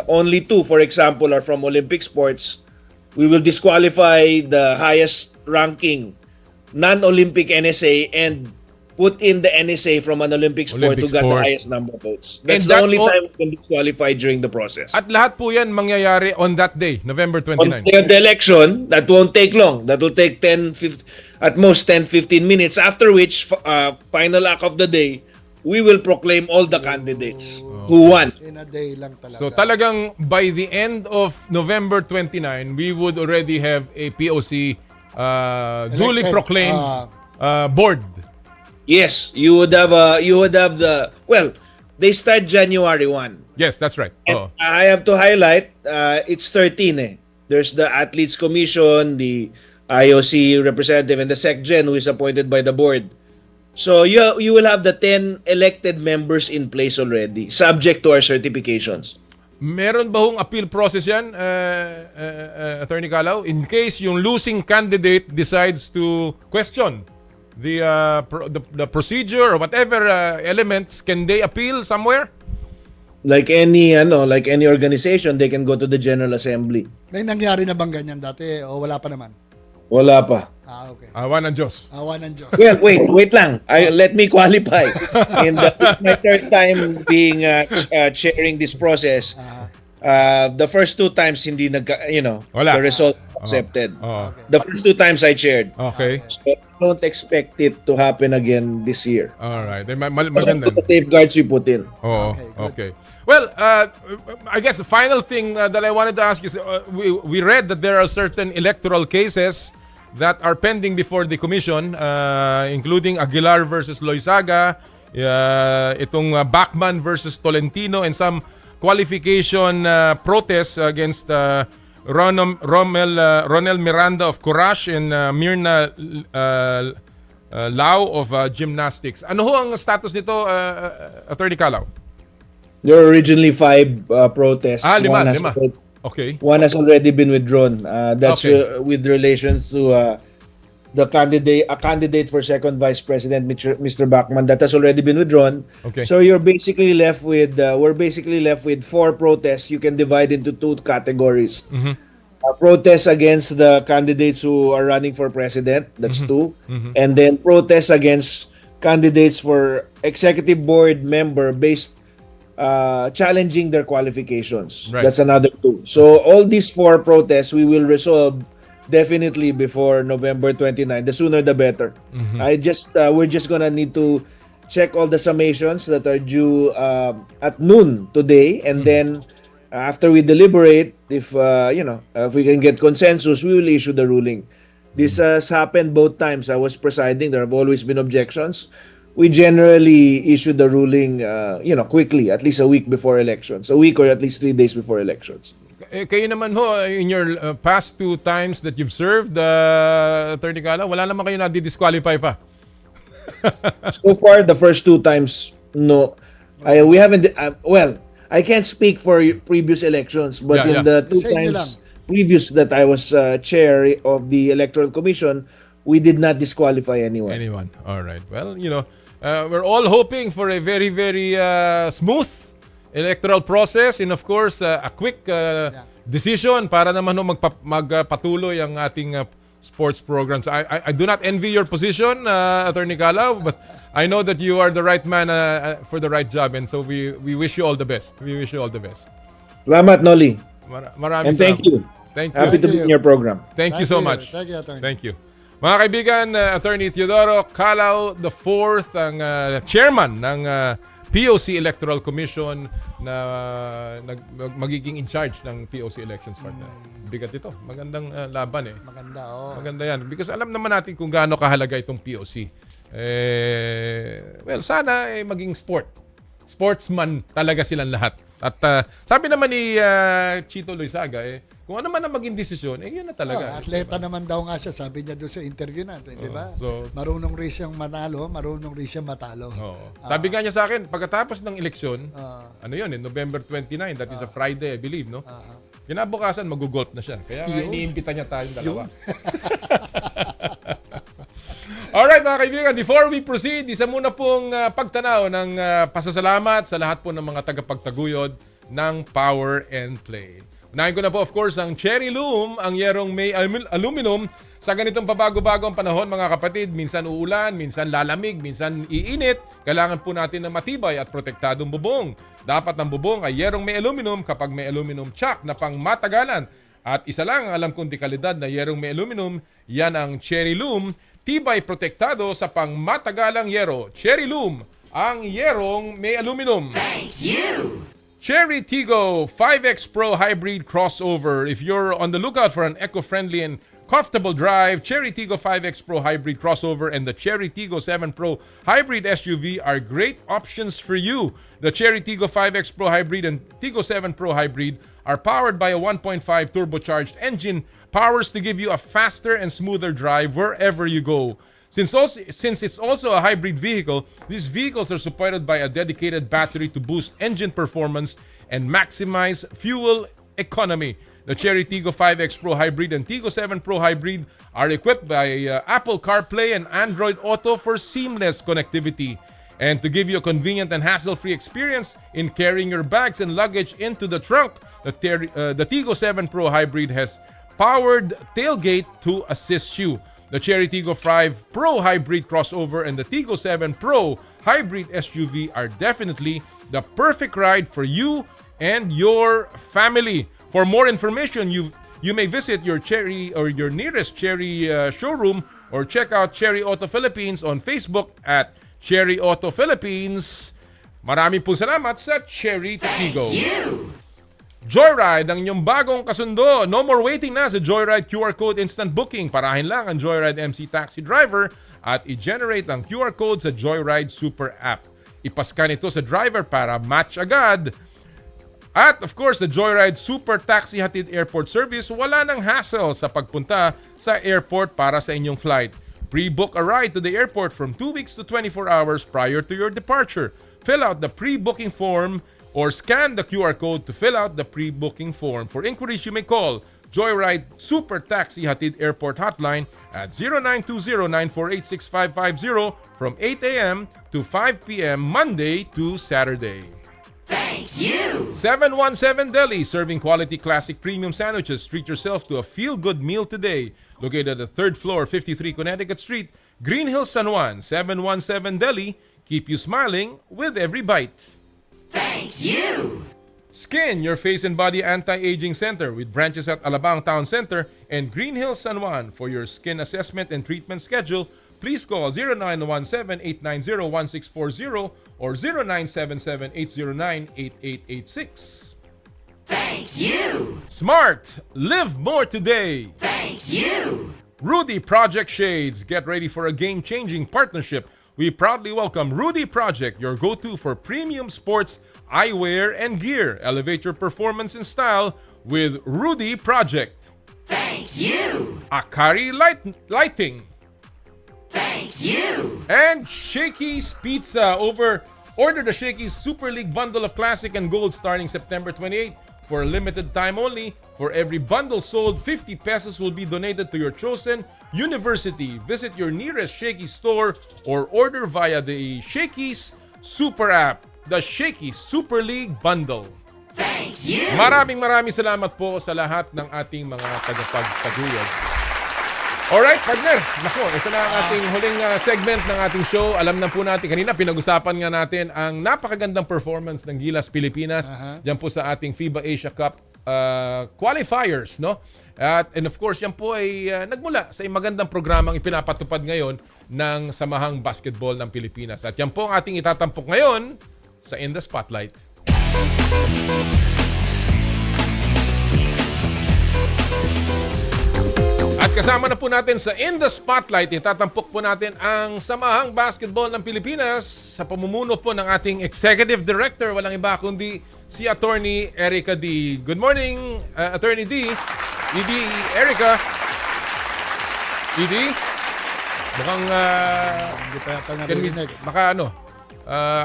only 2, for example, are from Olympic sports, we will disqualify the highest ranking non-Olympic NSA and put in the NSA from an Olympic sport who got the highest number of votes. That's the only time we can disqualify during the process. At lahat po yan mangyayari on that day, November 29. On the election, that won't take long. That will take at most 10-15 minutes, after which, final act of the day, we will proclaim all the candidates who won. In a day lang talaga. So talagang by the end of November 29, we would already have a POC duly proclaimed board. Yes, you would have the they start January 1. Yes, that's right. And I have to highlight, it's 13 eh. There's the Athletes Commission, the IOC representative, and the SecGen who is appointed by the board. So you will have the 10 elected members in place already, subject to our certifications. Meron ba hong appeal process yan, Attorney Kalaw? In case yung losing candidate decides to question the procedure or whatever elements, can they appeal somewhere? Like any organization, they can go to the General Assembly. May nangyari na bang ganyan dati o wala pa naman? Wala pa. Okay. Awa ng Diyos. Awa ng Diyos. Well, wait lang. Let me qualify. It's my third time being chairing this process. The first 2 times hindi Wala. the result accepted. The first 2 times I chaired. Okay. So don't expect it to happen again this year. All right. Maganda. The safeguards we put in. Okay. Well, I guess the final thing that I wanted to ask is, we read that there are certain electoral cases that are pending before the commission, including Aguilar versus Loizaga, itong Bachman versus Tolentino, and some qualification protests against Ronel Miranda of Courage and Mirna Lau of Gymnastics. Ano ho ang status nito, Attorney Kalaw? There were originally 5 protests. 5. Okay. One has already been withdrawn. That's with relation to a candidate for second vice president, Mr. Bachman, that has already been withdrawn. Okay. So we're basically left with 4 protests. You can divide into 2 categories. Protests against the candidates who are running for president. That's 2. And then protests against candidates for executive board member based challenging their qualifications. Right. That's another 2. So all these 4 protests we will resolve definitely before November 29. The sooner the better. We're just gonna need to check all the summations that are due at noon today, and then after we deliberate, if we can get consensus, we will issue the ruling. This has happened both times. I was presiding. There have always been objections. We generally issue the ruling, quickly, at least a week before elections, a week or at least 3 days before elections. Kayo naman ho, in your past 2 times that you've served, Attorney Kalaw, wala naman kayo na-disqualify pa. So far, the first 2 times, no. We haven't. I can't speak for previous elections, but in the 2 times previous that I was chair of the Electoral Commission, we did not disqualify anyone. All right. Well, we're all hoping for a very, very smooth electoral process, and of course, a quick decision para naman magpatuloy ang ating sports programs. I do not envy your position, Attorney Kalaw, but I know that you are the right man for the right job, and so we wish you all the best. We wish you all the best. Salamat, Noli. Maraming and thank you. Happy to be in your program. Thank you so much. Thank you, Attorney. Thank you. Mga kaibigan, Attorney Teodoro Kalaw IV, ang chairman ng POC Electoral Commission na magiging in charge ng POC elections partner. Bigat ito. Magandang laban eh. Maganda yan. Because alam naman natin kung gaano kahalaga itong POC. Sana maging sportsman talaga silang lahat. At sabi naman ni Chito Loizaga, kung ano man ang maging desisyon, yun na talaga. Atleta naman daw nga siya, sabi niya doon sa interview natin, di ba? So, marunong rin siyang manalo, marunong rin siyang matalo. Sabi nga niya sa akin, pagkatapos ng eleksyon, November 29, that is a Friday, I believe, no? Kinabukasan, mag-golf na siya. Kaya iniimbita niya tayong dalawa. Alright mga kaibigan, before we proceed, isa muna pong pagtanaw ng pasasalamat sa lahat po ng mga tagapagtaguyod ng Power and Play. Unahin ko na po of course ang Cherry Loom, ang yerong may aluminum. Sa ganitong pabago-bagong panahon mga kapatid, minsan uulan, minsan lalamig, minsan iinit. Kailangan po natin ng matibay at protektadong bubong. Dapat ng bubong ay yerong may aluminum kapag may aluminum chuck na pang matagalan. At isa lang ang alam kong dekalidad na yerong may aluminum, yan ang Cherry Loom. Tibay protektado sa pangmatagalang yero. Cherry Loom, ang yerong may aluminum. Thank you! Cherry Tigo 5X Pro Hybrid Crossover. If you're on the lookout for an eco-friendly and comfortable drive, Cherry Tiggo 5X Pro Hybrid Crossover and the Cherry Tiggo 7 Pro Hybrid SUV are great options for you. The Cherry Tiggo 5X Pro Hybrid and Tiggo 7 Pro Hybrid are powered by a 1.5 turbocharged engine, powers to give you a faster and smoother drive wherever you go. Since it's also a hybrid vehicle, these vehicles are supported by a dedicated battery to boost engine performance and maximize fuel economy. The Cherry Tiggo 5X Pro Hybrid and Tiggo 7 Pro Hybrid are equipped by Apple CarPlay and Android Auto for seamless connectivity. And to give you a convenient and hassle-free experience in carrying your bags and luggage into the trunk, the Tiggo 7 Pro Hybrid has powered tailgate to assist you. The Cherry Tiggo 5 Pro Hybrid Crossover and the Tiggo 7 Pro Hybrid SUV are definitely the perfect ride for you and your family. For more information, you may visit your Cherry or your nearest Cherry showroom or check out Cherry Auto Philippines on Facebook at Cherry Auto Philippines. Maraming po salamat sa Cherry Tiggo. Joyride, ang inyong bagong kasundo. No more waiting na sa Joyride QR Code Instant Booking. Parahin lang ang Joyride MC Taxi Driver at i-generate ang QR code sa Joyride Super App. Ipascan ito sa driver para match agad. At of course, the Joyride Super Taxi Hatid Airport Service, wala nang hassle sa pagpunta sa airport para sa inyong flight. Pre-book a ride to the airport from 2 weeks to 24 hours prior to your departure. Fill out the pre-booking form or scan the QR code to fill out the pre-booking form. For inquiries, you may call Joyride Super Taxi Hatid Airport Hotline at 0920-948-6550 from 8 a.m. to 5 p.m. Monday to Saturday. Thank you! 717 Deli, serving quality classic premium sandwiches. Treat yourself to a feel-good meal today. Located at the 3rd floor, 53 Connecticut Street, Green Hills, San Juan. 717 Deli, keep you smiling with every bite. Thank you! Skin, your face and body anti-aging center with branches at Alabang Town Center and Green Hills, San Juan. For your skin assessment and treatment schedule, please call 0917-890-1640 or 0977-809-8886. Thank you! Smart, live more today. Thank you! Rudy Project Shades, get ready for a game-changing partnership. We proudly welcome Rudy Project, your go-to for premium sports eyewear and gear. Elevate your performance and style with Rudy Project. Thank you! Akari Lighting. Thank you! And Shakey's Pizza. Order the Shakey's Super League bundle of Classic and Gold starting September 28 for a limited time only. For every bundle sold, 50 pesos will be donated to your chosen university. Visit your nearest Shakey's store or order via the Shakey's Super App, the Shakey's Super League Bundle. Thank you! Maraming salamat po sa lahat ng ating mga tagapagtaguyod. Alright, partner. Nako, ito na ang ating huling segment ng ating show. Alam na po natin, kanina pinag-usapan nga natin ang napakagandang performance ng Gilas Pilipinas diyan po sa ating FIBA Asia Cup Qualifiers, no? And of course, yan po ay nagmula sa magandang programang ipinapatupad ngayon ng Samahang Basketball ng Pilipinas. At yan po ang ating itatampok ngayon sa In the Spotlight. At kasama na po natin sa In the Spotlight, itatampok po natin ang Samahang Basketball ng Pilipinas sa pamumuno po ng ating Executive Director, walang iba kundi si Atty. Erika Dy. Good morning, Atty. Dy. ED Erika. ED? Mukhang hindi pa yata narinig. Baka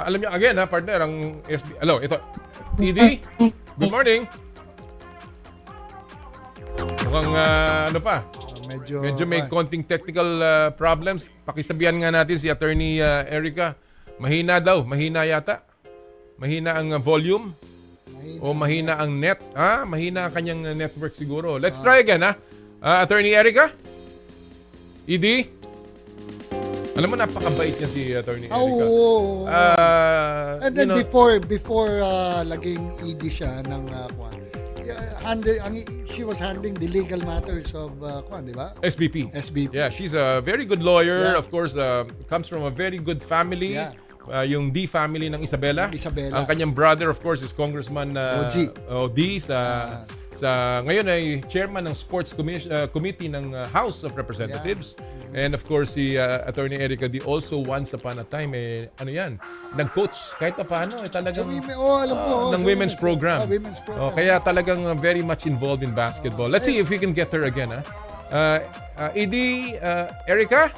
alam niyo again ha, partner, ang SB. Hello, ito. ED? Good morning. Mukhang medyo may konting technical problems. Pakisabihan nga natin si Atty. Erika. Mahina daw. Mahina yata. Mahina ang volume. O mahina ang net. Mahina ang kanyang network siguro. Let's try again ha. Atty. Erika? ED? Alam mo, napakabait niya si Atty. Erika. Oo. And then before laging ED siya ng she was handling the legal matters of di ba? SBP. SBP. Yeah, she's a very good lawyer. Yeah. Of course, comes from a very good family. Yeah. Yung D family ng Isabela. Isabela. Ang kanyang brother, of course, is Congressman OG sa Ngayon ay chairman ng Sports Committee ng House of Representatives. And of course, si Atty. Erika Dy also once upon a time, nag-coach kahit pa paano. Talagang ng women's program. Kaya talagang very much involved in basketball. Let's see if we can get her again. ED Erika?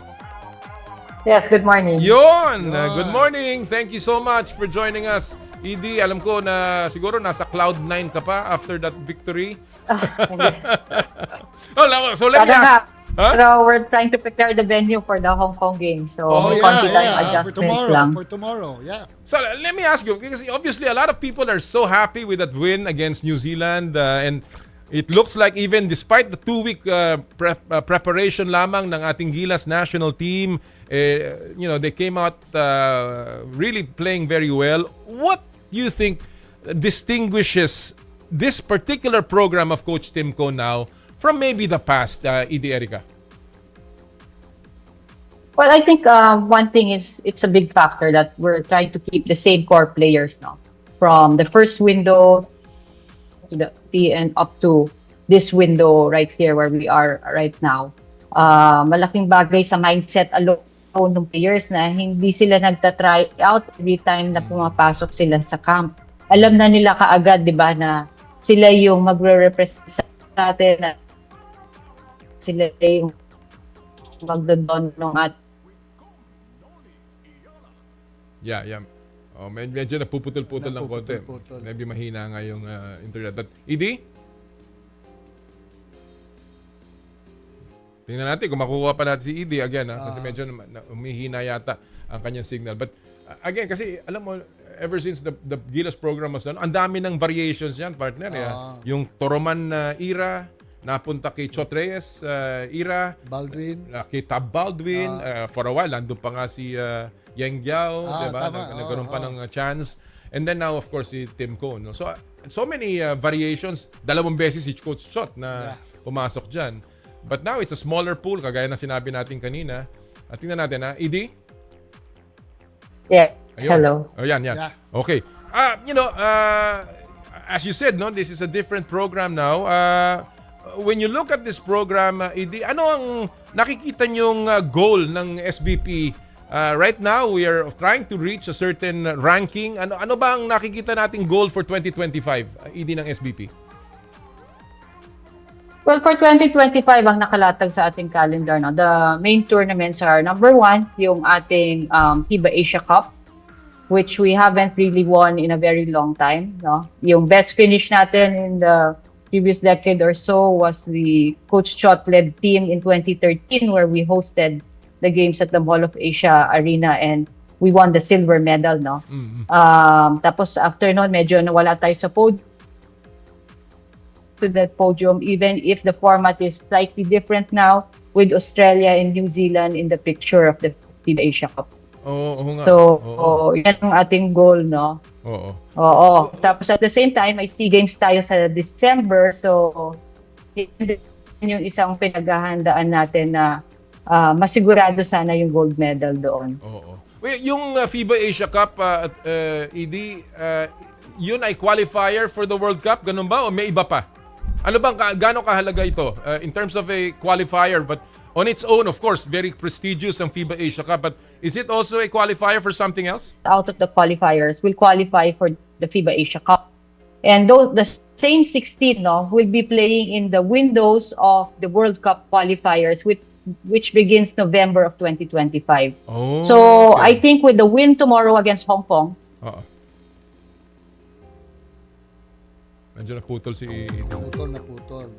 Yes, good morning. Yun! Good morning. Thank you so much for joining us. ED, alam ko na siguro nasa cloud 9 ka pa after that victory. So let me ask. Pero we're trying to prepare the venue for the Hong Kong game. So, konti lang adjustments lang. For tomorrow, yeah. So let me ask you, because obviously a lot of people are so happy with that win against New Zealand. And it looks like even despite the 2-week preparation lamang ng ating Gilas national team, they came out really playing very well. What do you think distinguishes this particular program of Coach Tim Cohn now from maybe the past, ED Erika? Well, I think one thing is it's a big factor that we're trying to keep the same core players now. From the first window to the and up to this window right here where we are right now. Malaking bagay sa mindset alone ng players na hindi sila nagta-try out every time na pumapasok sila sa camp. Alam na nila kaagad, di ba, na sila yung magre-represent sa atin, na sila yung magdodon ng at. Yeah. Medyo napuputol-putol ng konti. Maybe mahina nga yung internet. But, ED? Tingnan natin kung makukuha pa natin si ED again, kasi medyo umihina yata ang kanyang signal. But again, kasi alam mo, ever since the Gilas program was done, ang dami ng variations yan, partner. Yung Toroman era, napunta kay Chot Reyes era, Baldwin, kay Tab Baldwin, for a while, nandun pa nga si Yang Giao, diba? Nagkaroon pa ng chance. And then now, of course, si Tim Cohn. No? So many variations. 2 beses si Coach Chot na pumasok dyan. But now, it's a smaller pool, kagaya na sinabi natin kanina. At tingnan natin, ED? Yeah. Ayun. Hello. Yan. Yeah. Okay. As you said, no, this is a different program now. When you look at this program, ED, ano ang nakikita niyong goal ng SBP? Right now, we are trying to reach a certain ranking. Ano ba ang nakikita nating goal for 2025, ED ng SBP? Well, for 2025, ang nakalatag sa ating calendar, no, the main tournaments are number 1, yung ating FIBA Asia Cup, which we haven't really won in a very long time. No? Yung best finish natin in the previous decade or so was the Coach Chot-led team in 2013, where we hosted the games at the Mall of Asia Arena and we won the silver medal. No? Tapos after nun, medyo nawala tayo sa podium. To that podium, even if the format is slightly different now with Australia and New Zealand in the picture of the FIBA Asia Cup. Yan ang ating goal, no? Oo. Tapos at the same time, may SEA Games tayo sa December, so yun yung isang pinaghahandaan natin na masigurado sana yung gold medal doon. Wait, yung FIBA Asia Cup, ED, yun ay qualifier for the World Cup? Ganun ba? O may iba pa? Ano bang, gaano kahalaga ito in terms of a qualifier? But on its own, of course, very prestigious ang FIBA Asia Cup. But is it also a qualifier for something else? Out of the qualifiers, will qualify for the FIBA Asia Cup. And the same 16 will be playing in the windows of the World Cup qualifiers, which begins November of 2025. So I think with the win tomorrow against Hong Kong, Nandiyan naputol si... Naputol.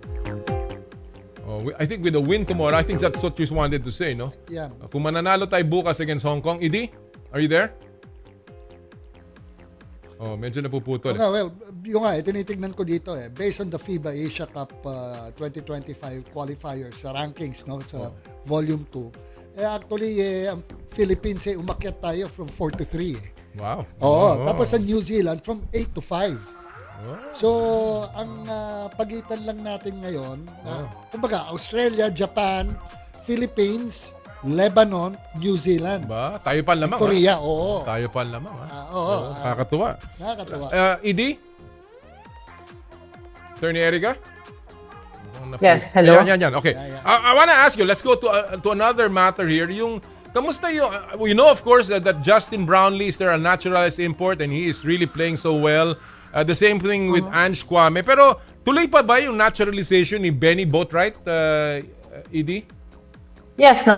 I think with the win tomorrow, I think that's what you wanted to say, no? Yeah. Kung mananalo tayo bukas against Hong Kong, ED, are you there? Medyo napuputol. Well, yung tinitignan ko dito based on the FIBA Asia Cup 2025 qualifiers sa rankings, no, sa volume 2. Actually, ang Philippines umakyat tayo from 4 to 3. Wow. Tapos sa New Zealand from 8 to 5. So, ang pagitan lang natin ngayon, kumbaga, Australia, Japan, Philippines, Lebanon, New Zealand. Ba? Tayo pa lamang. Korea, Tayo pa lamang. Nakakatuwa. Nakakatuwa. ED? Attorney Erika? Yes, hello. Yan. Okay. I want to ask you, let's go to another matter here. Yung, kamusta yung, we know of course that Justin Brownlee is there a naturalized import and he is really playing so well. The same thing with Ange Kwame. Pero tuloy pa ba yung naturalization ni Benny Boatwright, ED? Yes, no.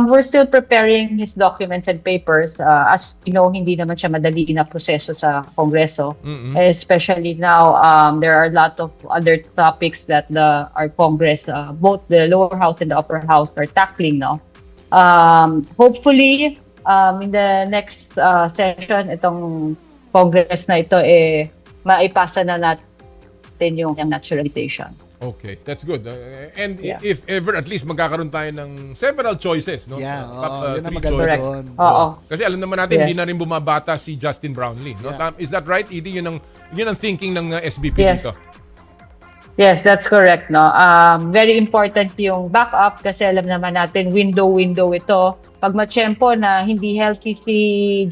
We're still preparing his documents and papers. As you know, hindi naman siya madali na proseso sa Kongreso. Especially now, there are a lot of other topics that our Congress, both the lower house and the upper house, are tackling now. Hopefully, in the next session, itong Congress na ito, maipasa na natin yung naturalization. Okay, that's good. And if ever, at least magkakaroon tayo ng several choices, no? Yeah, Top, yun ang three maganda choices. doon. Kasi alam naman natin, hindi na rin bumabata si Justin Brownlee. No? Is that right, Edie? Yun ang thinking ng SBP dito. Yes, that's correct. No, very important yung backup kasi alam naman natin window ito. Pag matsyempo na hindi healthy si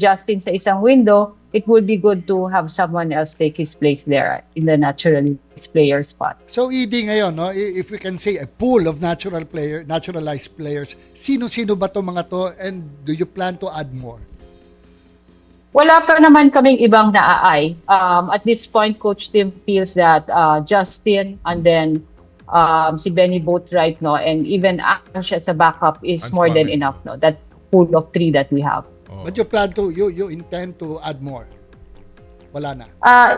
Justin sa isang window, it would be good to have someone else take his place there in the naturalized player spot. So ED ngayon, no, if we can say a pool of naturalized players, sino-sino ba 'tong mga to and do you plan to add more? Wala pa naman kaming ibang naaay. At this point, Coach Tim feels that Justin and then si Benny Boatwright, no, and even Ange as a backup is more than enough, no. That pool of 3 that we have. But you plan to, you intend to add more? Wala na?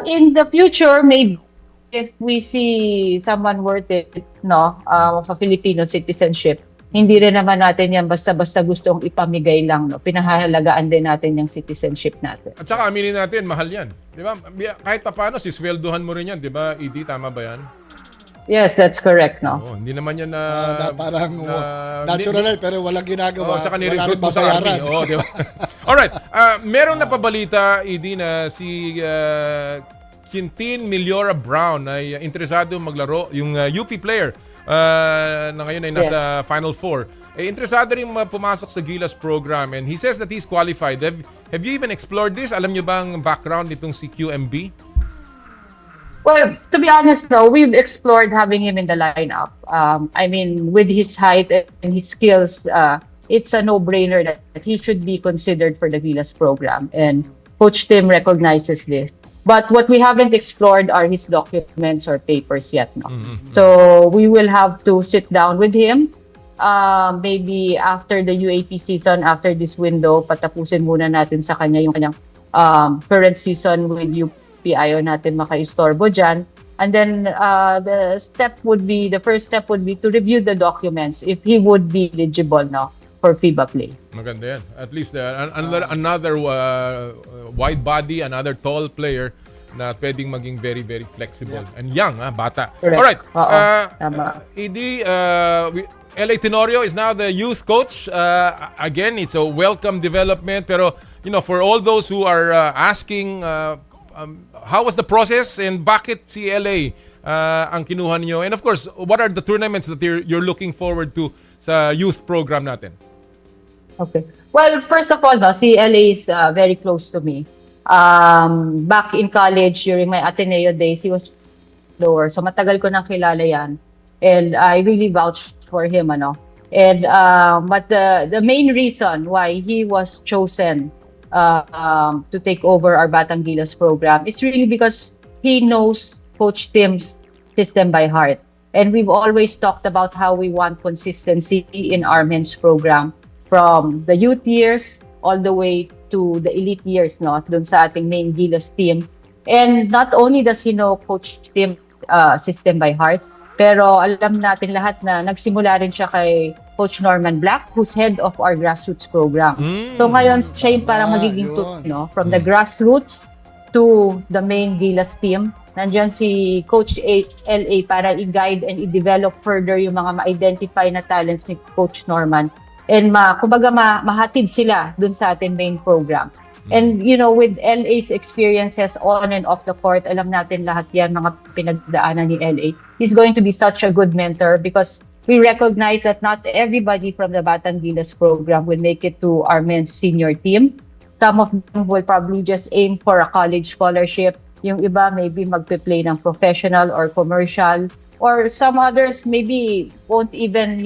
In the future, maybe if we see someone worth it, no, of a Filipino citizenship, hindi rin naman natin yan basta-basta gustong ipamigay lang, no. Pinahalagaan din natin yung citizenship natin. At saka aminin natin, mahal yan. Di ba? Kahit pa paano, sisweldohan mo rin yan. Di ba, ED? Tama ba yan? Yes, that's correct, no? Hindi naman yan na... parang natural pero walang ginagawa. Tsaka wala ni-recruit rin mo sa army. Di ba? Alright. Meron na pabalita, ED, na si Quintin Miliora Brown ay interesado maglaro. Yung UP player na ngayon ay nasa Final Four. Interesado rin pumasok sa Gilas program and he says that he's qualified. Have you even explored this? Alam niyo ba ang background nitong si QMB? Well, to be honest, no, we've explored having him in the lineup. I mean, with his height and his skills, it's a no-brainer that he should be considered for the Gilas program. And Coach Tim recognizes this. But what we haven't explored are his documents or papers yet. No? So we will have to sit down with him. Maybe after the UAP season, after this window, patapusin muna natin sa kanya yung kanyang current season with UP. Ayaw natin makaistorbo dyan. And then the first step would be to review the documents if he would be eligible now for FIBA play. Maganda yan. At least another wide body, another tall player na pwedeng maging very, very flexible. And young, bata. Correct. Alright. ED, LA Tenorio is now the youth coach. Again, it's a welcome development. Pero, for all those who are asking... how was the process and bakit si LA ang kinuha niyo? And of course, what are the tournaments that you're looking forward to sa youth program natin? Okay. Well, first of all, si LA is very close to me. Back in college, during my Ateneo days, he was lower. So matagal ko nang kilala yan. And I really vouched for him, And but the main reason why he was chosen to take over our Batang Gilas program is really because he knows Coach Tim's system by heart. And we've always talked about how we want consistency in our men's program from the youth years all the way to the elite years, no? Dun sa ating main Gilas team. And not only does he know Coach Tim's system by heart, pero alam natin lahat na nagsimula rin siya kay Coach Norman Black, who's head of our grassroots program. So ngayon, siya yung parang magiging from the grassroots to the main Gilas team. Nandiyan si Coach LA para i-guide and i-develop further yung mga ma-identify na talents ni Coach Norman. And kumbaga mahatid sila dun sa ating main program. And with LA's experiences on and off the court, alam natin lahat yan, mga pinagdaanan ni LA. He's going to be such a good mentor because we recognize that not everybody from the Batang Gilas program will make it to our men's senior team. Some of them will probably just aim for a college scholarship. Yung iba maybe magpe-play ng professional or commercial, or some others maybe won't even,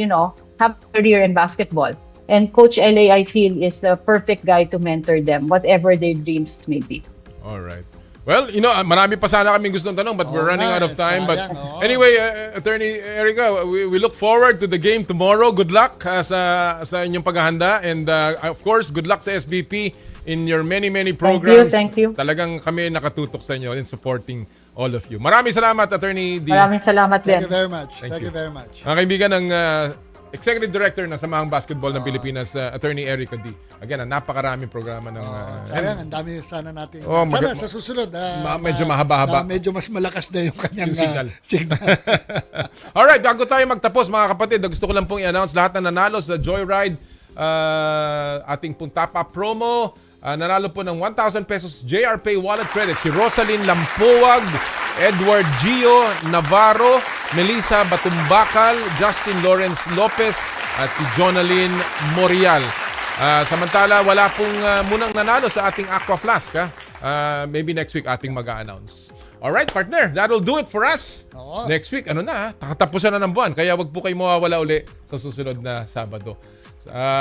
have a career in basketball. And Coach LA, I feel, is the perfect guy to mentor them, whatever their dreams may be. All right. Well, marami pa sana kaming gustong tanong, but we're running out of time. But anyway, Attorney Erika, we look forward to the game tomorrow. Good luck sa inyong paghahanda. And of course, good luck sa SBP in your many programs. Thank you. Talagang kami nakatutok sa inyo in supporting all of you. Maraming salamat, Attorney D. Maraming salamat din. Thank you very much. Thank you very much. Ang kaibigan ng Executive Director ng Samahang Basketball ng Pilipinas, Atty. Erika Dy. Again, napakaraming programa ng... sayang, ang dami sana natin. Sana sa susunod, medyo mahaba-haba. Medyo mas malakas na yung kanyang signal. Alright, bago tayo magtapos, mga kapatid, gusto ko lang pong i-announce lahat na nanalo sa Joyride, ating pong top-up promo. Nanalo po ng 1,000 pesos JRPay wallet credit si Rosalyn Lampuag, Edward Gio Navarro, Melissa Batumbakal, Justin Lawrence Lopez at si Jonalyn Morial. Samantala, wala pong munang nanalo sa ating Aqua Flask. Maybe next week ating mag-a-announce. Alright, partner, that'll do it for us. Next week, takatapusan na ng buwan. Kaya wag po kayo mawawala uli sa susunod na Sabado.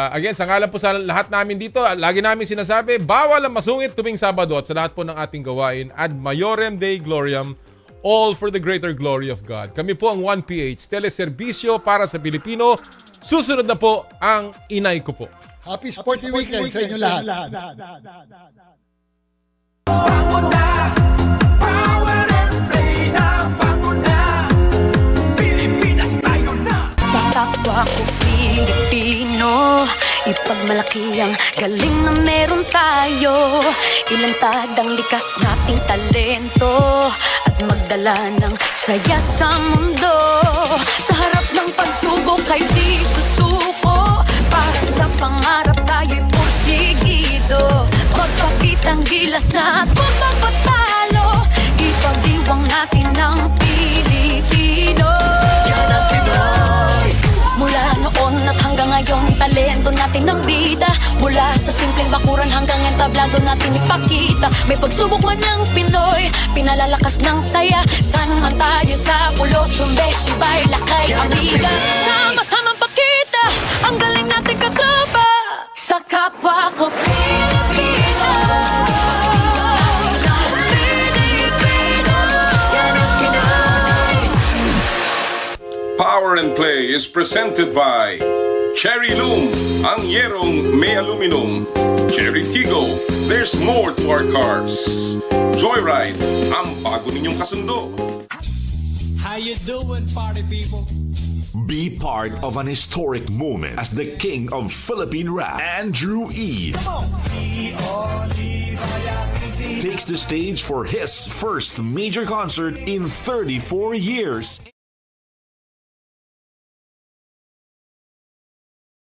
Again, sa ngalan po sa lahat namin dito, lagi namin sinasabi, bawal ang masungit tuwing Sabado at sa lahat po ng ating gawain, ad maiorem Dei gloriam, all for the greater glory of God. Kami po ang 1PH, teleserbisyo para sa Pilipino. Susunod na po ang inay ko po. Happy Sporty Weekend sa inyo lahat. Sa kapwa ko Pilipino, ipagmalaki ang galing na meron tayo. Ilantad ang likas nating talento at magdala ng saya sa mundo. Sa harap ng pagsubok ay di susuko, para sa pangarap tayo'y porsigido. Magpakitang gilas na at magpapatalo, ipagdiwang natin ang Pilipino. Yan ang Pinoy. Mula noon at hanggang ngayon, talento natin ng bida. Mula sa simpleng bakuran hanggang entablado natin ipakita. May pagsubok man ng Pinoy, pinalalakas ng saya. San man tayo sa pulot, Sumbeshi, Baylakay, Amiga. Sama-samang pakita ang galing natin katropa. Sa kapwa ko Pilipino. Power and Play is presented by Cherry Loom, ang yerong may aluminum. Cherry Tigo, there's more to our cars. Joyride, ang bago ninyong kasundo. How you doing, party people? Be part of an historic moment as the king of Philippine rap, Andrew E. takes the stage for his first major concert in 34 years.